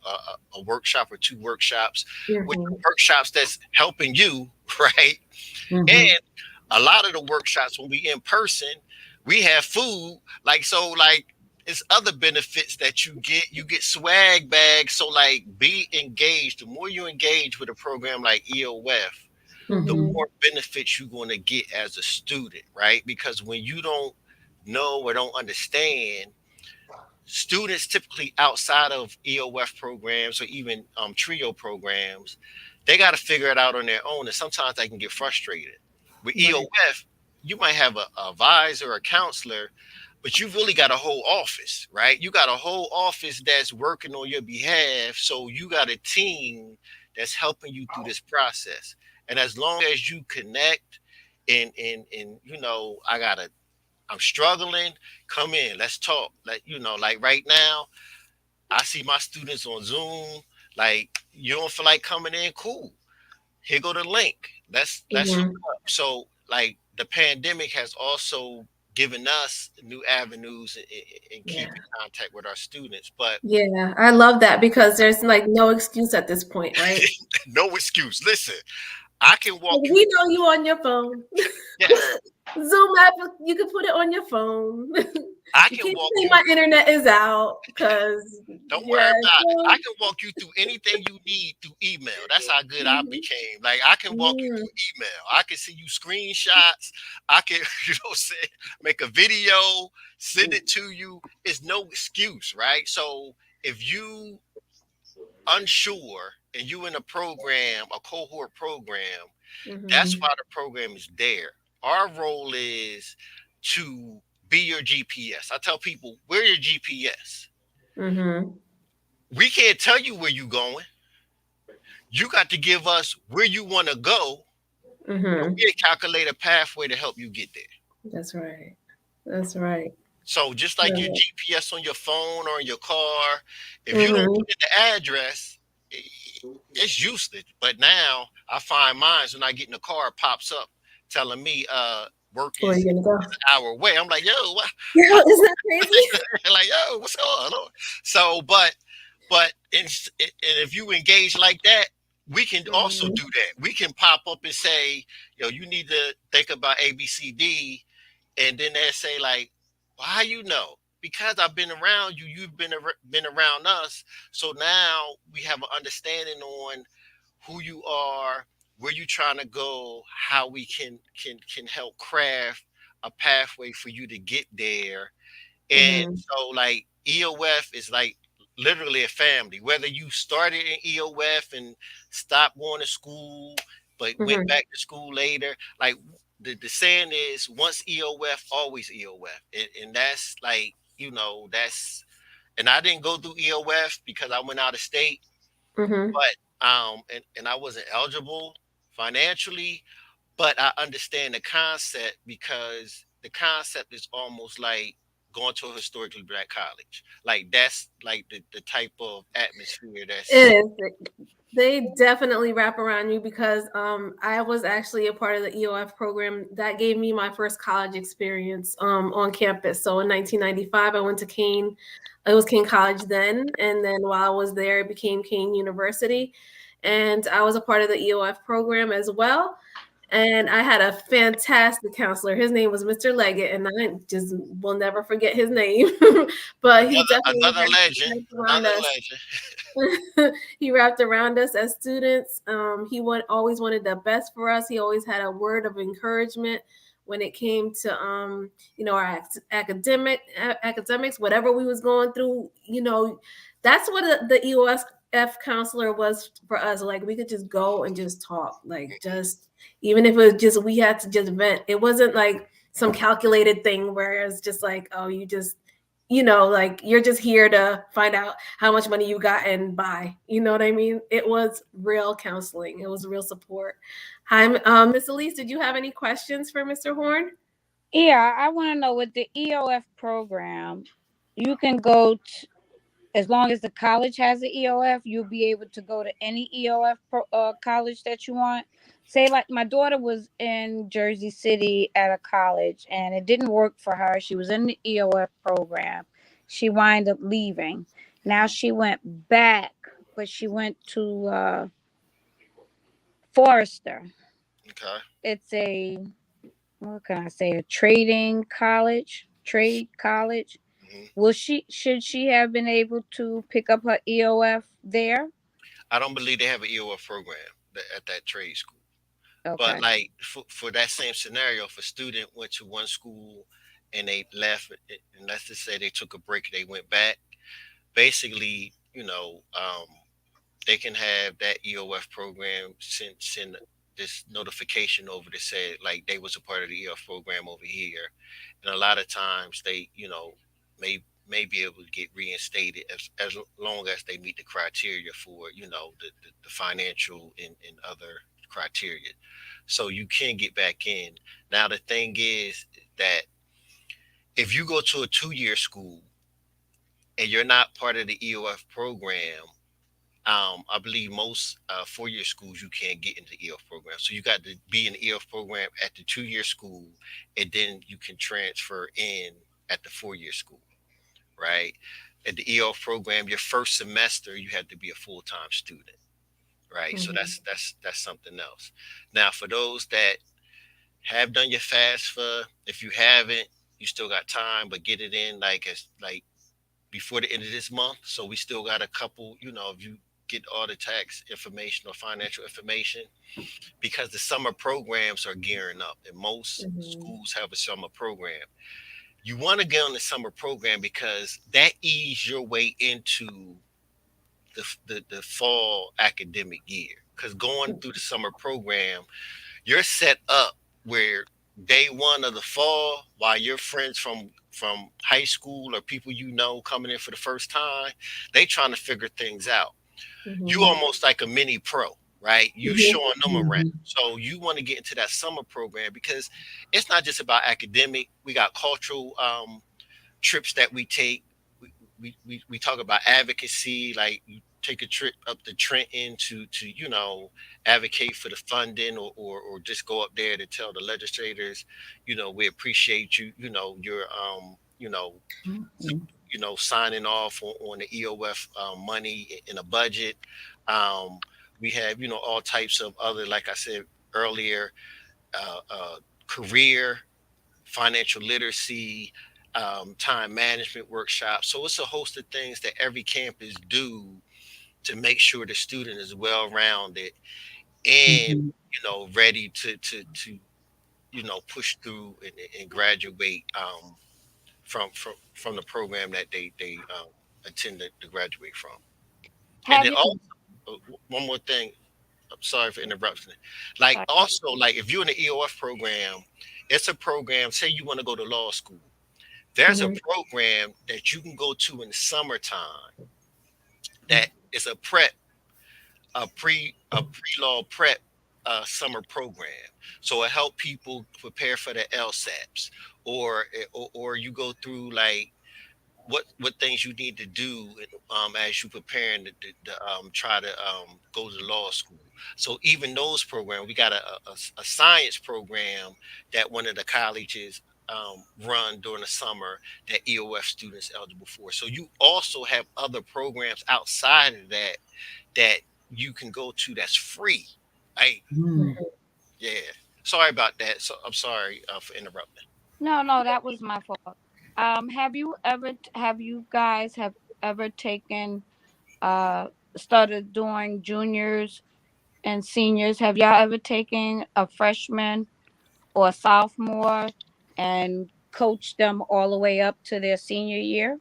a workshop or two workshops, with Mhm. workshops that's helping you, right? Mhm. And a lot of the workshops when we in person, we have food. Like it's other benefits that you get. You get swag bags. So like be engaged. The more you engage with a program like EOF, the Mhm. Mhm. more benefits you're going to get as a student, right? Because when you don't know or don't understand, students typically outside of EOF programs or even TRIO programs, they got to figure it out on their own. And sometimes they can get frustrated. With Right. EOF, you might have a advisor or a counselor, but you've really got a whole office, right? You got a whole office that's working on your behalf. So you got a team that's helping you through this process. And as long as you connect and I'm struggling, come in, let's talk. Like right now, I see my students on Zoom. Like, you don't feel like coming in, cool. Here go the link. Let's hook Mhm. up. So like the pandemic has also given us new avenues and keep Yeah. in contact with our students. But Yeah. I love that because there's like no excuse at this point, right? no excuse. Listen, I can Like, walk you. we know you on your phone. Yes, Zoom app, you can put it on your phone. I You can can't walk say you. my internet is out because Don't worry yeah. about it. I So, can walk you through anything you need through email. That's how good I mhm. became. Like I can walk you Mhm. through email. I can see you screenshots. I can, say, make a video, send it to you. It's no excuse, right? So if you unsure and you in a program, a cohort program, that's Mhm. why the program is there. Our role is to be your GPS. I tell people, we're your GPS. Mhm. We can't tell you where you're going. You got to give us where you want to go, and Mhm. we'll calculate a pathway to help you get there. That's right. That's right. So just like your Right. GPS on your phone or in your car, if you don't Mhm. put in the address, it's useless. But now I find mine when I get in the car, it pops up telling me work Where are is you gonna go? an hour away. I'm like, yo, what? Girl, How, isn't that crazy? like, yo, what's going on? So, and if you engage like that, we can also Mhm. do that. We can pop up and say, yo, you need to think about ABCD, and then they say like, well, how you know? because I've been around you, you've been around us. So now we have an understanding on who you are, where you're trying to go, how we can help craft a pathway for you to get there. And Mhm. so like EOF is like literally a family. Whether you started in EOF and stopped going to school, but went Mhm. back to school later, like the saying is once EOF, always EOF. And that's like, that's, and I didn't go through EOF because I went out of state, Mhm. but and I wasn't eligible financially, but I understand the concept because the concept is almost like going to a historically black college. Like that's like the type of atmosphere that's It is. They definitely wrap around you because I was actually a part of the EOF program that gave me my first college experience on campus. So in 1995, I went to Kane. It was Kane College then, and then while I was there, it became Kane University, and I was a part of the EOF program as well. And I had a fantastic counselor. His name was Mr. Leggett, and I just will never forget his name. But he definitely another legend, wrapped around another us. legend. He wrapped around us as students. Always wanted the best for us. He always had a word of encouragement when it came to our academics, whatever we was going through. That's what the EOSF counselor was for us. Like we could just go and just talk, like just even if it was just we had to just vent. It wasn't like some calculated thing where it's just like, oh, you just like you're just here to find out how much money you got and buy. You know what I mean? It was real counseling. It was real support. Hi, Miss Elise. Did you have any questions for Mr. Horn? Yeah, I want to know with the EOF program, you can as long as the college has the EOF, you'll be able to go to any college that you want. Say, like my daughter was in Jersey City at a college and it didn't work for her. She was in the EOF program. She wound up leaving. Now she went back, but she went to Forrester. Okay. It's a, what can I say, a trading college, trade college. Hmm. Should she have been able to pick up her EOF there? I don't believe they have an EOF program at that trade school. But Okay. like for that same scenario, if a student went to one school and they left, and let's just say they took a break, they went back, basically, they can have that EOF program send this notification over to say like they was a part of the EOF program over here, and a lot of times they may be able to get reinstated as long as they meet the criteria for the financial and other criteria, so you can get back in. Now the thing is that if you go to a 2-year school and you're not part of the EOF program, I believe most 4-year schools you can't get into the EOF program. So you got to be in the EOF program at the 2-year school, and then you can transfer in at the 4-year school, right? At the EOF program, your first semester you had to be a full time student, right? So Mhm. that's something else. Now for those that have done your FAFSA, if you haven't, you still got time, but get it in like before the end of this month. So we still got a couple, if you get all the tax information or financial information, because the summer programs are gearing up and most Mhm. schools have a summer program. You want to get on the summer program because that ease your way into the fall academic year. Because going through the summer program, you're set up where day one of the fall, while your friends from high school or people coming in for the first time, they trying to figure things out. You Mhm. almost like a mini pro, right? You Mhm. showing them around. Mhm. So you want to get into that summer program because it's not just about academic. We got cultural trips that we take. We talk about advocacy, like you take a trip up to Trenton to advocate for the funding, or just go up there to tell the legislators, we appreciate you, your Mhm. signing off on the EOF money in a budget. Um, we have all types of other, like I said earlier, uh, uh, career, financial literacy, time management workshops. So it's a host of things that every campus do to make sure the student is well rounded and Mhm. ready to push through and graduate from the program that they intend to graduate from. And Have then you? also one more thing. I'm sorry for interrupting. Like Sorry. also, like if you're in the EOF program, it's a program. Say you want to go to law school. There's a Mhm. program that you can go to in the summertime that is a pre-law prep summer program. So it help people prepare for the LSAPs, or you go through like what things you need to do as you preparing to try to go to law school. So even those programs, we got a science program that one of the colleges run during the summer that EOF students eligible for. So you also have other programs outside of that you can go to that's free. Right? Mm. Mhm. Yeah. Sorry about that. So I'm sorry for interrupting. No, no, that was my fault. Have you guys have ever taken uh started doing juniors and seniors? Have y'all ever taken a freshman or a sophomore and coached them all the way up to their senior year?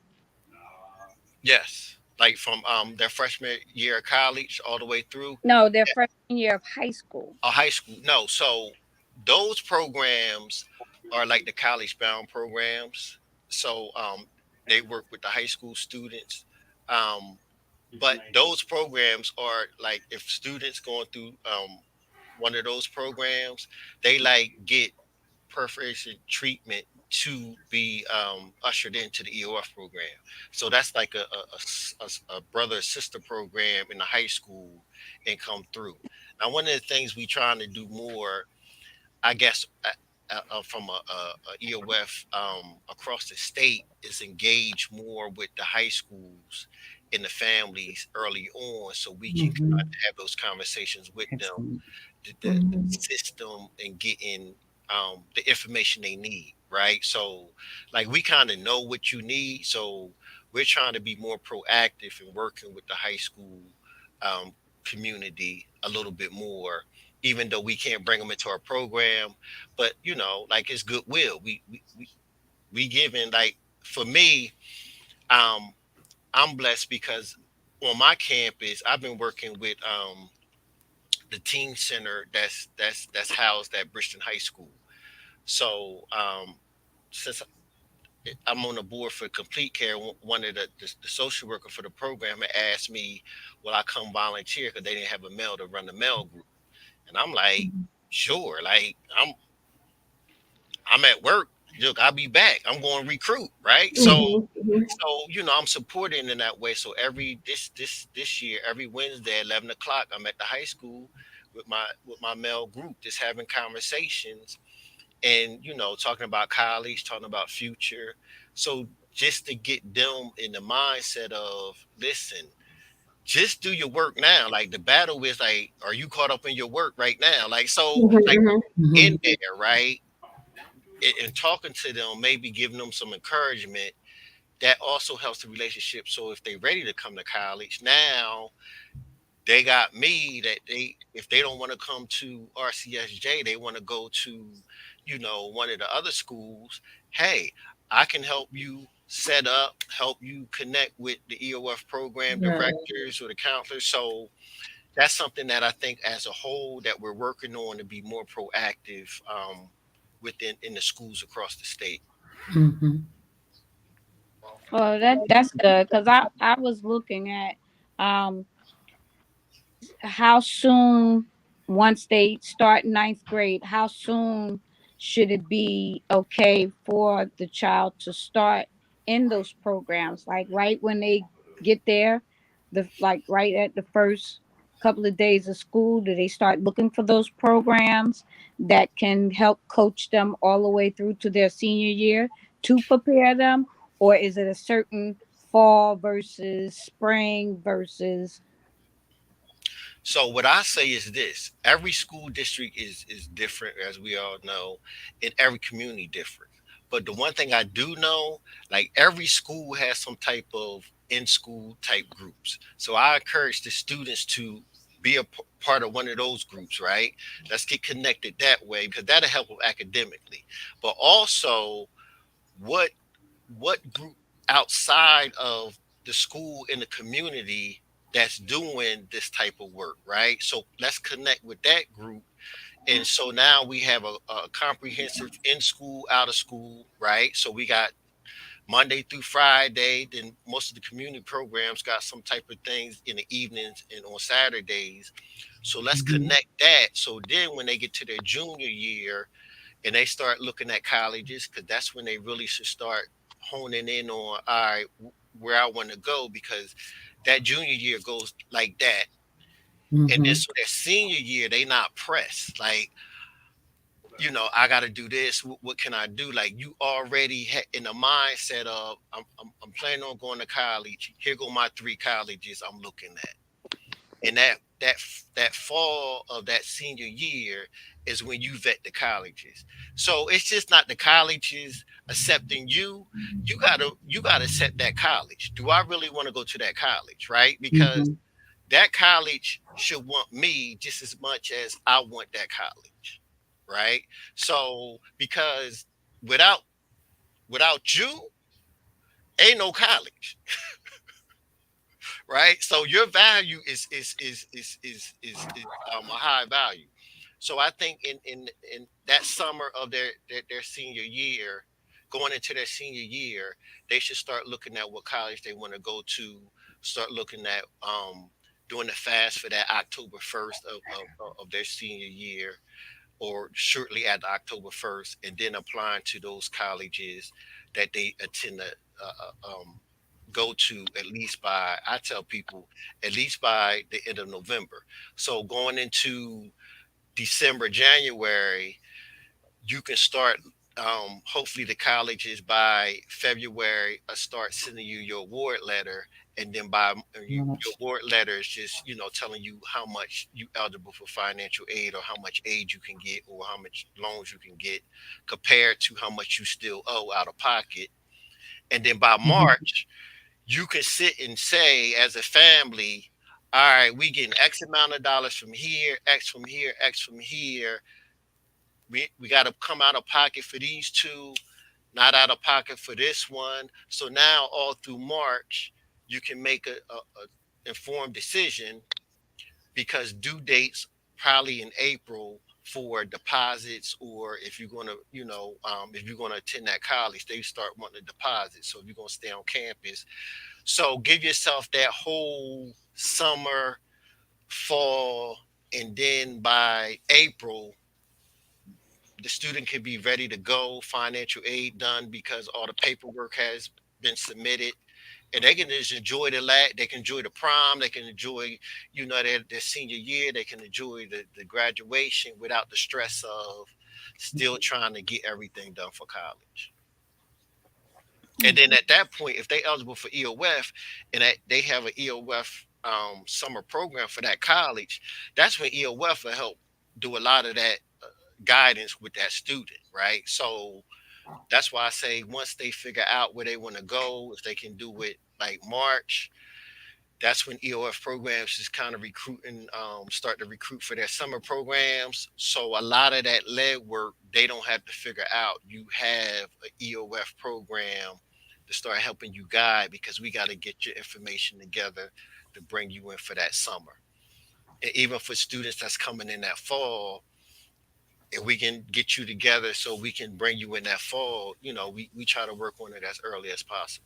Yes. Like from their freshman year of college all the way through No, their freshman year of high school. high school. No, so those programs are like the college bound programs. So they work with the high school students. Um, but those programs are like if students going through one of those programs, they like get preferential treatment to be ushered into the EOF program. So that's like a brother sister program in the high school and come through. Now, one of the things we trying to do more, I guess, from a EOF across the state is engage more with the high schools and the families early on so we can kind Mhm. of have those conversations with them Excellent. the Mhm. system and getting the information they need, right? So, like, we kind of know what you need. So, we're trying to be more proactive in working with the high school um, community a little bit more, even though we can't bring them into our program. But, like, it's goodwill. We giving, like, for me, um, I'm blessed because on my campus, I've been working with the teen center that's housed at Bridgeton High School. So since I'm on the board for Complete Care, one of the social worker for the program had asked me, "Will I come volunteer?" Because they didn't have a male to run the male group, and I'm like, "Sure." Like I'm at work. Look, I'll be back. I'm going to recruit, right? So Mhm. Mhm. so I'm supporting in that way. So every this year, every Wednesday at 11 o'clock, I'm at the high school with my male group, just having conversations and talking about college, talking about future. So just to get them in the mindset of listen, just do your work now. Like the battle is like, are you caught up in your work right now? Like so, Mhm. like Mhm. in Mhm. there, right? And talking to them, maybe giving them some encouragement that also helps the relationship. So if they're ready to come to college now, they got me that they if they don't want to come to RCSJ, they want to go to, one of the other schools. Hey, I can help you set up, help you connect with the EOF program Right. directors or the counselors. So that's something that I think as a whole that we're working on to be more proactive within in the schools across the state. Mhm. Well, that's good because I was looking at um how soon, once they start ninth grade, how soon should it be okay for the child to start in those programs? Like right when they get there, right at the first couple of days of school, do they start looking for those programs that can help coach them all the way through to their senior year to prepare them? Or is it a certain fall versus spring versus? So what I say is this: every school district is different, as we all know, and every community different. But the one thing I do know, like every school has some type of in-school type groups. So I encourage the students to be a part of one of those groups, right? Let's get connected that way because that'll help them academically. But also, what what group outside of the school in the community that's doing this type of work, right? So let's connect with that group. And so now we have a comprehensive in school, out of school, right? So we got Monday through Friday. Then most of the community programs got some type of things in the evenings and on Saturdays. So let's Mhm. connect that. So then when they get to their junior year and they start looking at colleges, because that's when they really should start honing in on, all right, where I want to go, because that junior year goes like that. And then Mhm. so their senior year, they not pressed. Like, I got to do this. What can I do? Like you already in the mindset of I'm planning on going to college. Here go my three colleges I'm looking at. And that fall of that senior year is when you vet the colleges. So it's just not the colleges accepting you. You gotta set that college. Do I really want to go to that college? Right? Because Mhm. that college should want me just as much as I want that college, right? So because without without you, ain't no college, right? So your value is a high value. So I think in that summer of their senior year, going into their senior year, they should start looking at what college they want to go to. Start looking at doing the fast for that October 1st of their senior year, or shortly after October 1st, and then applying to those colleges that they attend to go to at least by, I tell people, at least by the end of November. So going into December, January, you can start. Hopefully, the colleges by February start sending you your award letter, and then by your Much. award letter is just telling you how much you eligible for financial aid, or how much aid you can get, or how much loans you can get, compared to how much you still owe out of pocket. And then by Mhm. March, you can sit and say as a family, all right, we getting X amount of dollars from here, X from here, X from here. We got to come out of pocket for these two, not out of pocket for this one. So now all through March, you can make a informed decision, because due dates probably in April for deposits, or if you're going to, if you're going to attend that college, they start wanting a deposit. So if you're going to stay on campus, so give yourself that whole summer, fall, and then by April, the student can be ready to go, financial aid done because all the paperwork has been submitted. And they can just enjoy they can enjoy the prom, they can enjoy, their senior year, they can enjoy the graduation without the stress of still trying to get everything done for college. And then at that point, if they eligible for EOF, and they have an EOF summer program for that college, that's when EOF will help do a lot of that guidance with that student, right? So that's why I say once they figure out where they want to go, if they can do it like March, that's when EOF programs is kind of start to recruit for their summer programs. So a lot of that lead work, they don't have to figure out. You have an EOF program to start helping you guide, because we got to get your information together to bring you in for that summer. And even for students that's coming in that fall, if we can get you together so we can bring you in that fall, we try to work on it as early as possible.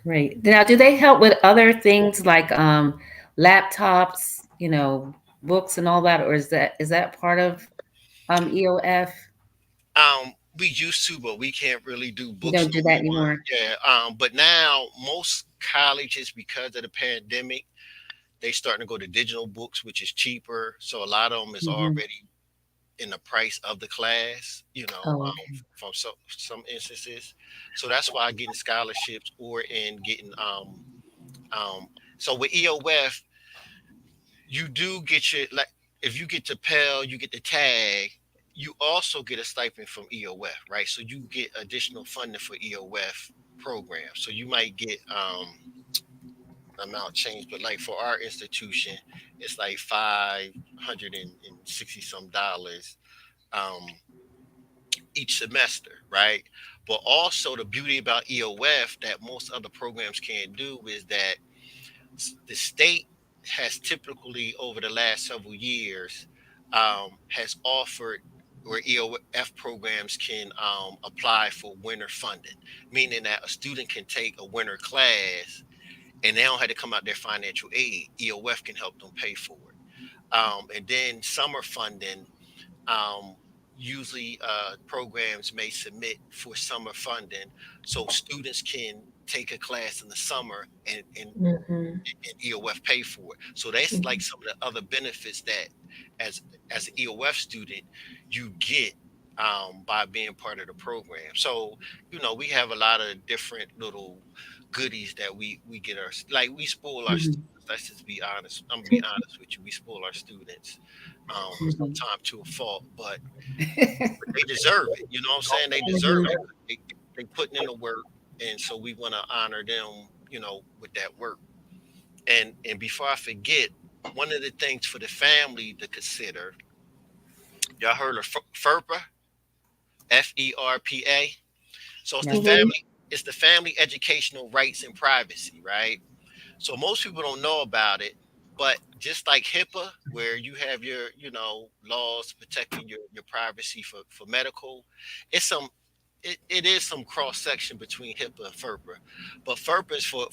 Great. Now, do they help with other things like laptops, books and all that, or is that part of EOF? We used to, but we can't really do You books don't no do that more. anymore. Yeah. But now most colleges, because of the pandemic, they starting to go to digital books, which is cheaper. So a lot of them is Hmm. already in the price of the class, Oh, okay. from some instances. So that's why getting scholarships, or in getting so with EOF, you do get your, like, if you get to Pell, you get the tag, you also get a stipend from EOF, right? So you get additional funding for EOF programs. So you might get amount change, but like for our institution, it's like $560 some um, each semester, right? But also the beauty about EOF that most other programs can't do is that the state has typically over the last several years has offered where EOF programs can apply for winter funding, meaning that a student can take a winter class and they don't have to come out their financial aid. EOF can help them pay for it. And then summer funding, um, usually programs may submit for summer funding so students can take a class in the summer Mhm. and EOF pay for it. So that's like some of the other benefits that as an EOF student you get by being part of the program. So, we have a lot of different little goodies that we get our, like we spoil our Mhm. students. Let's just be honest. I'm gonna be honest with you. We spoil our students Mhm. sometimes to a fault, but they deserve it. You know what I'm saying? They deserve it. They putting in the work, and so we want to honor them, with that work. And before I forget, one of the things for the family to consider, y'all heard of FERPA, FERPA. So it's the No. Mhm. family educational rights and privacy, right? So most people don't know about it, but just like HIPAA, where you have your, laws protecting your privacy for medical, it's some it is some cross section between HIPAA and FERPA. But FERPA is for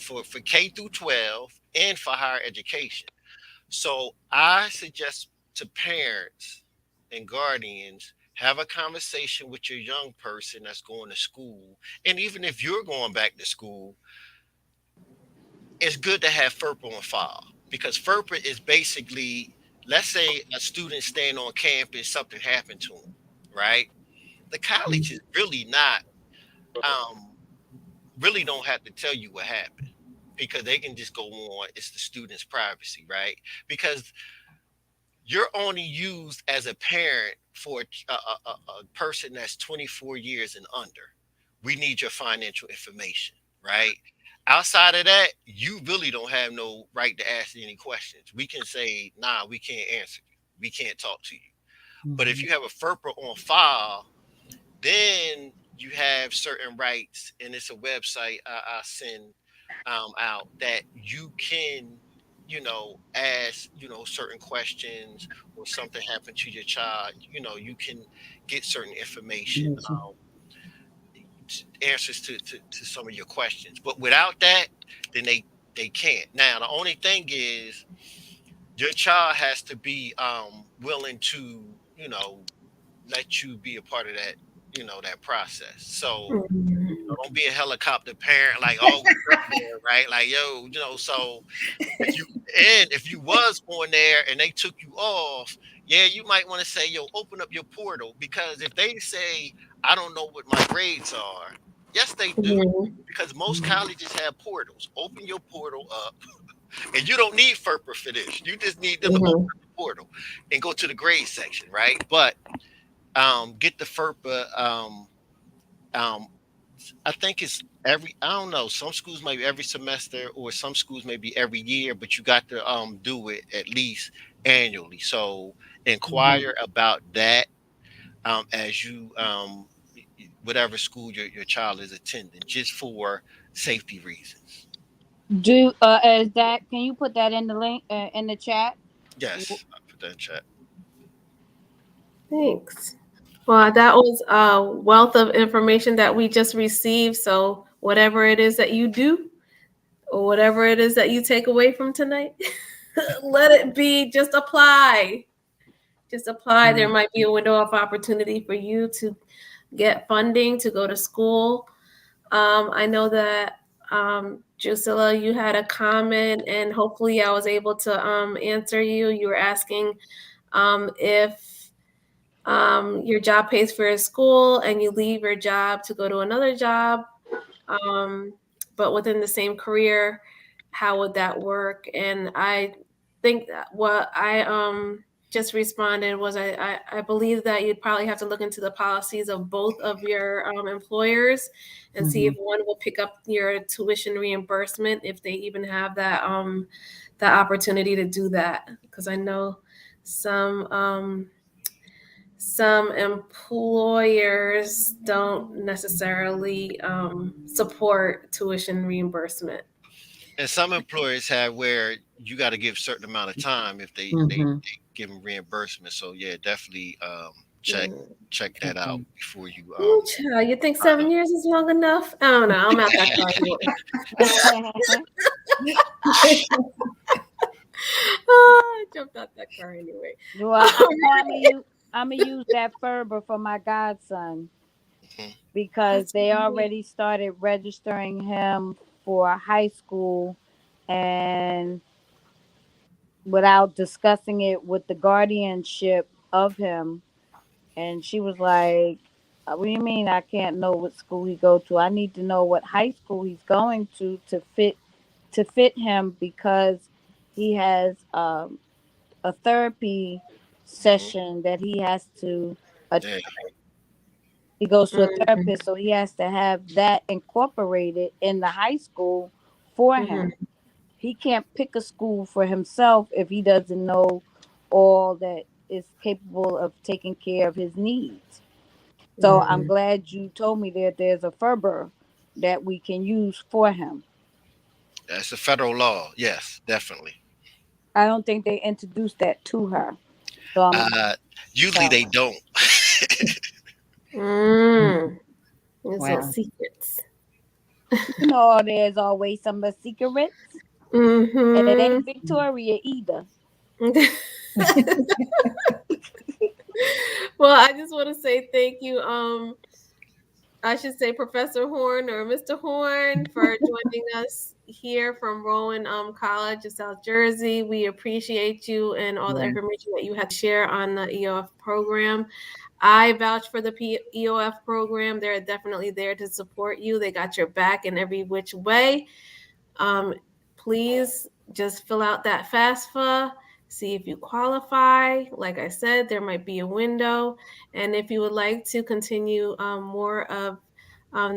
K through 12 and for higher education. So I suggest to parents and guardians have a conversation with your young person that's going to school. And even if you're going back to school, it's good to have FERPA on file because FERPA is basically, let's say a student staying on campus, something happened to him, right? The college is really not, um, really don't have to tell you what happened because they can just go on. It's the student's privacy, right? Because you're only used as a parent for a person that's 24 years and under. We need your financial information, right? Outside of that, you really don't have no right to ask any questions. We can say, nah, we can't answer you. We can't talk to you. But if Mhm. you have a FERPA on file, then you have certain rights, and it's a website I send out that you can, ask, certain questions or something happened to your child. You can get certain information, Mhm. answers to some of your questions. But without that, then they can't. Now the only thing is your child has to be willing to, let you be a part of that, that process. So Mhm. don't be a helicopter parent like always on there, right? Like, yo, so if you if you was on there and they took you off, yeah, you might want to say, yo, open up your portal because if they say I don't know what my grades are, yes, they do. Mhm. Because most colleges have portals. Open your portal up, and you don't need FERPA for this. You just need them to open Mhm. up the portal and go to the grade section, right? But get the FERPA. Um, I think it's I don't know. Some schools maybe every semester, or some schools maybe every year, but you got to do it at least annually. So Mhm. inquire about that as you whatever school your child is attending, just for safety reasons. Do is that? Can you put that in the link in the chat? Yes, I put that in chat. Thanks. Well, that was a wealth of information that we just received. So, whatever it is that you do, or whatever it is that you take away from tonight, let it be just apply. Just apply. There Mhm. might be a window of opportunity for you to get funding to go to school. I know that Drusilla, you had a comment, and hopefully, I was able to answer you. You were asking if your job pays for your school and you leave your job to go to another job, um, but within the same career, how would that work? And I think that what I just responded was I believe that you'd probably have to look into the policies of both of your employers and see if one will pick up your tuition reimbursement, if they even have that that opportunity to do that. Because I know some employers don't necessarily support tuition reimbursement. And some employers have where you got to give a certain amount of time if they give them reimbursement. So yeah, definitely check that out before you Ooh, child, you think 7 years is long enough? I don't know. I'm out that car anyway. I jumped out that car anyway. Well, I'm gonna use that Ferber for my godson because That's they great. already started registering him for high school, and without discussing it with the guardianship of him, and she was like, "What do you mean I can't know what school he go to? I need to know what high school he's going to fit him because he has a therapy session that he has to attend. He goes to a therapist, so he has to have that incorporated in the high school for him. He can't pick a school for himself if he doesn't know all that is capable of taking care of his needs. So I'm glad you told me that there's a Ferber that we can use for him. That's a federal law. Yes, definitely. I don't think they introduced that to her. So Usually they don't. There's Wow. no secrets. you know, there's always some secrets, and it ain't Victoria either. Well, I just want to say thank you. I should say Professor Horn or Mr. Horn for joining us here from Rowan College in South Jersey. We appreciate you and all the information that you had to share on the EOF program. I vouch for the EOF program. They're definitely there to support you. They got your back in every which way. Please just fill out that FAFSA. See if you qualify. Like I said, there might be a window. And if you would like to continue more of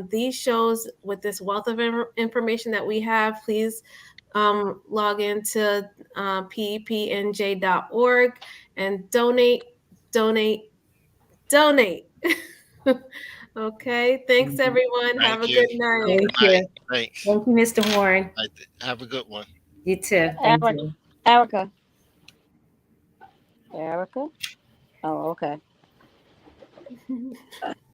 these shows with this wealth of information that we have, please log into pepnj.org and donate. Okay. Thanks, everyone. Thank Have a you. good night. Thank you. Thanks. Thank you, Mr. Horn. Have a good one. You too. Thank you. Erica. Oh, okay.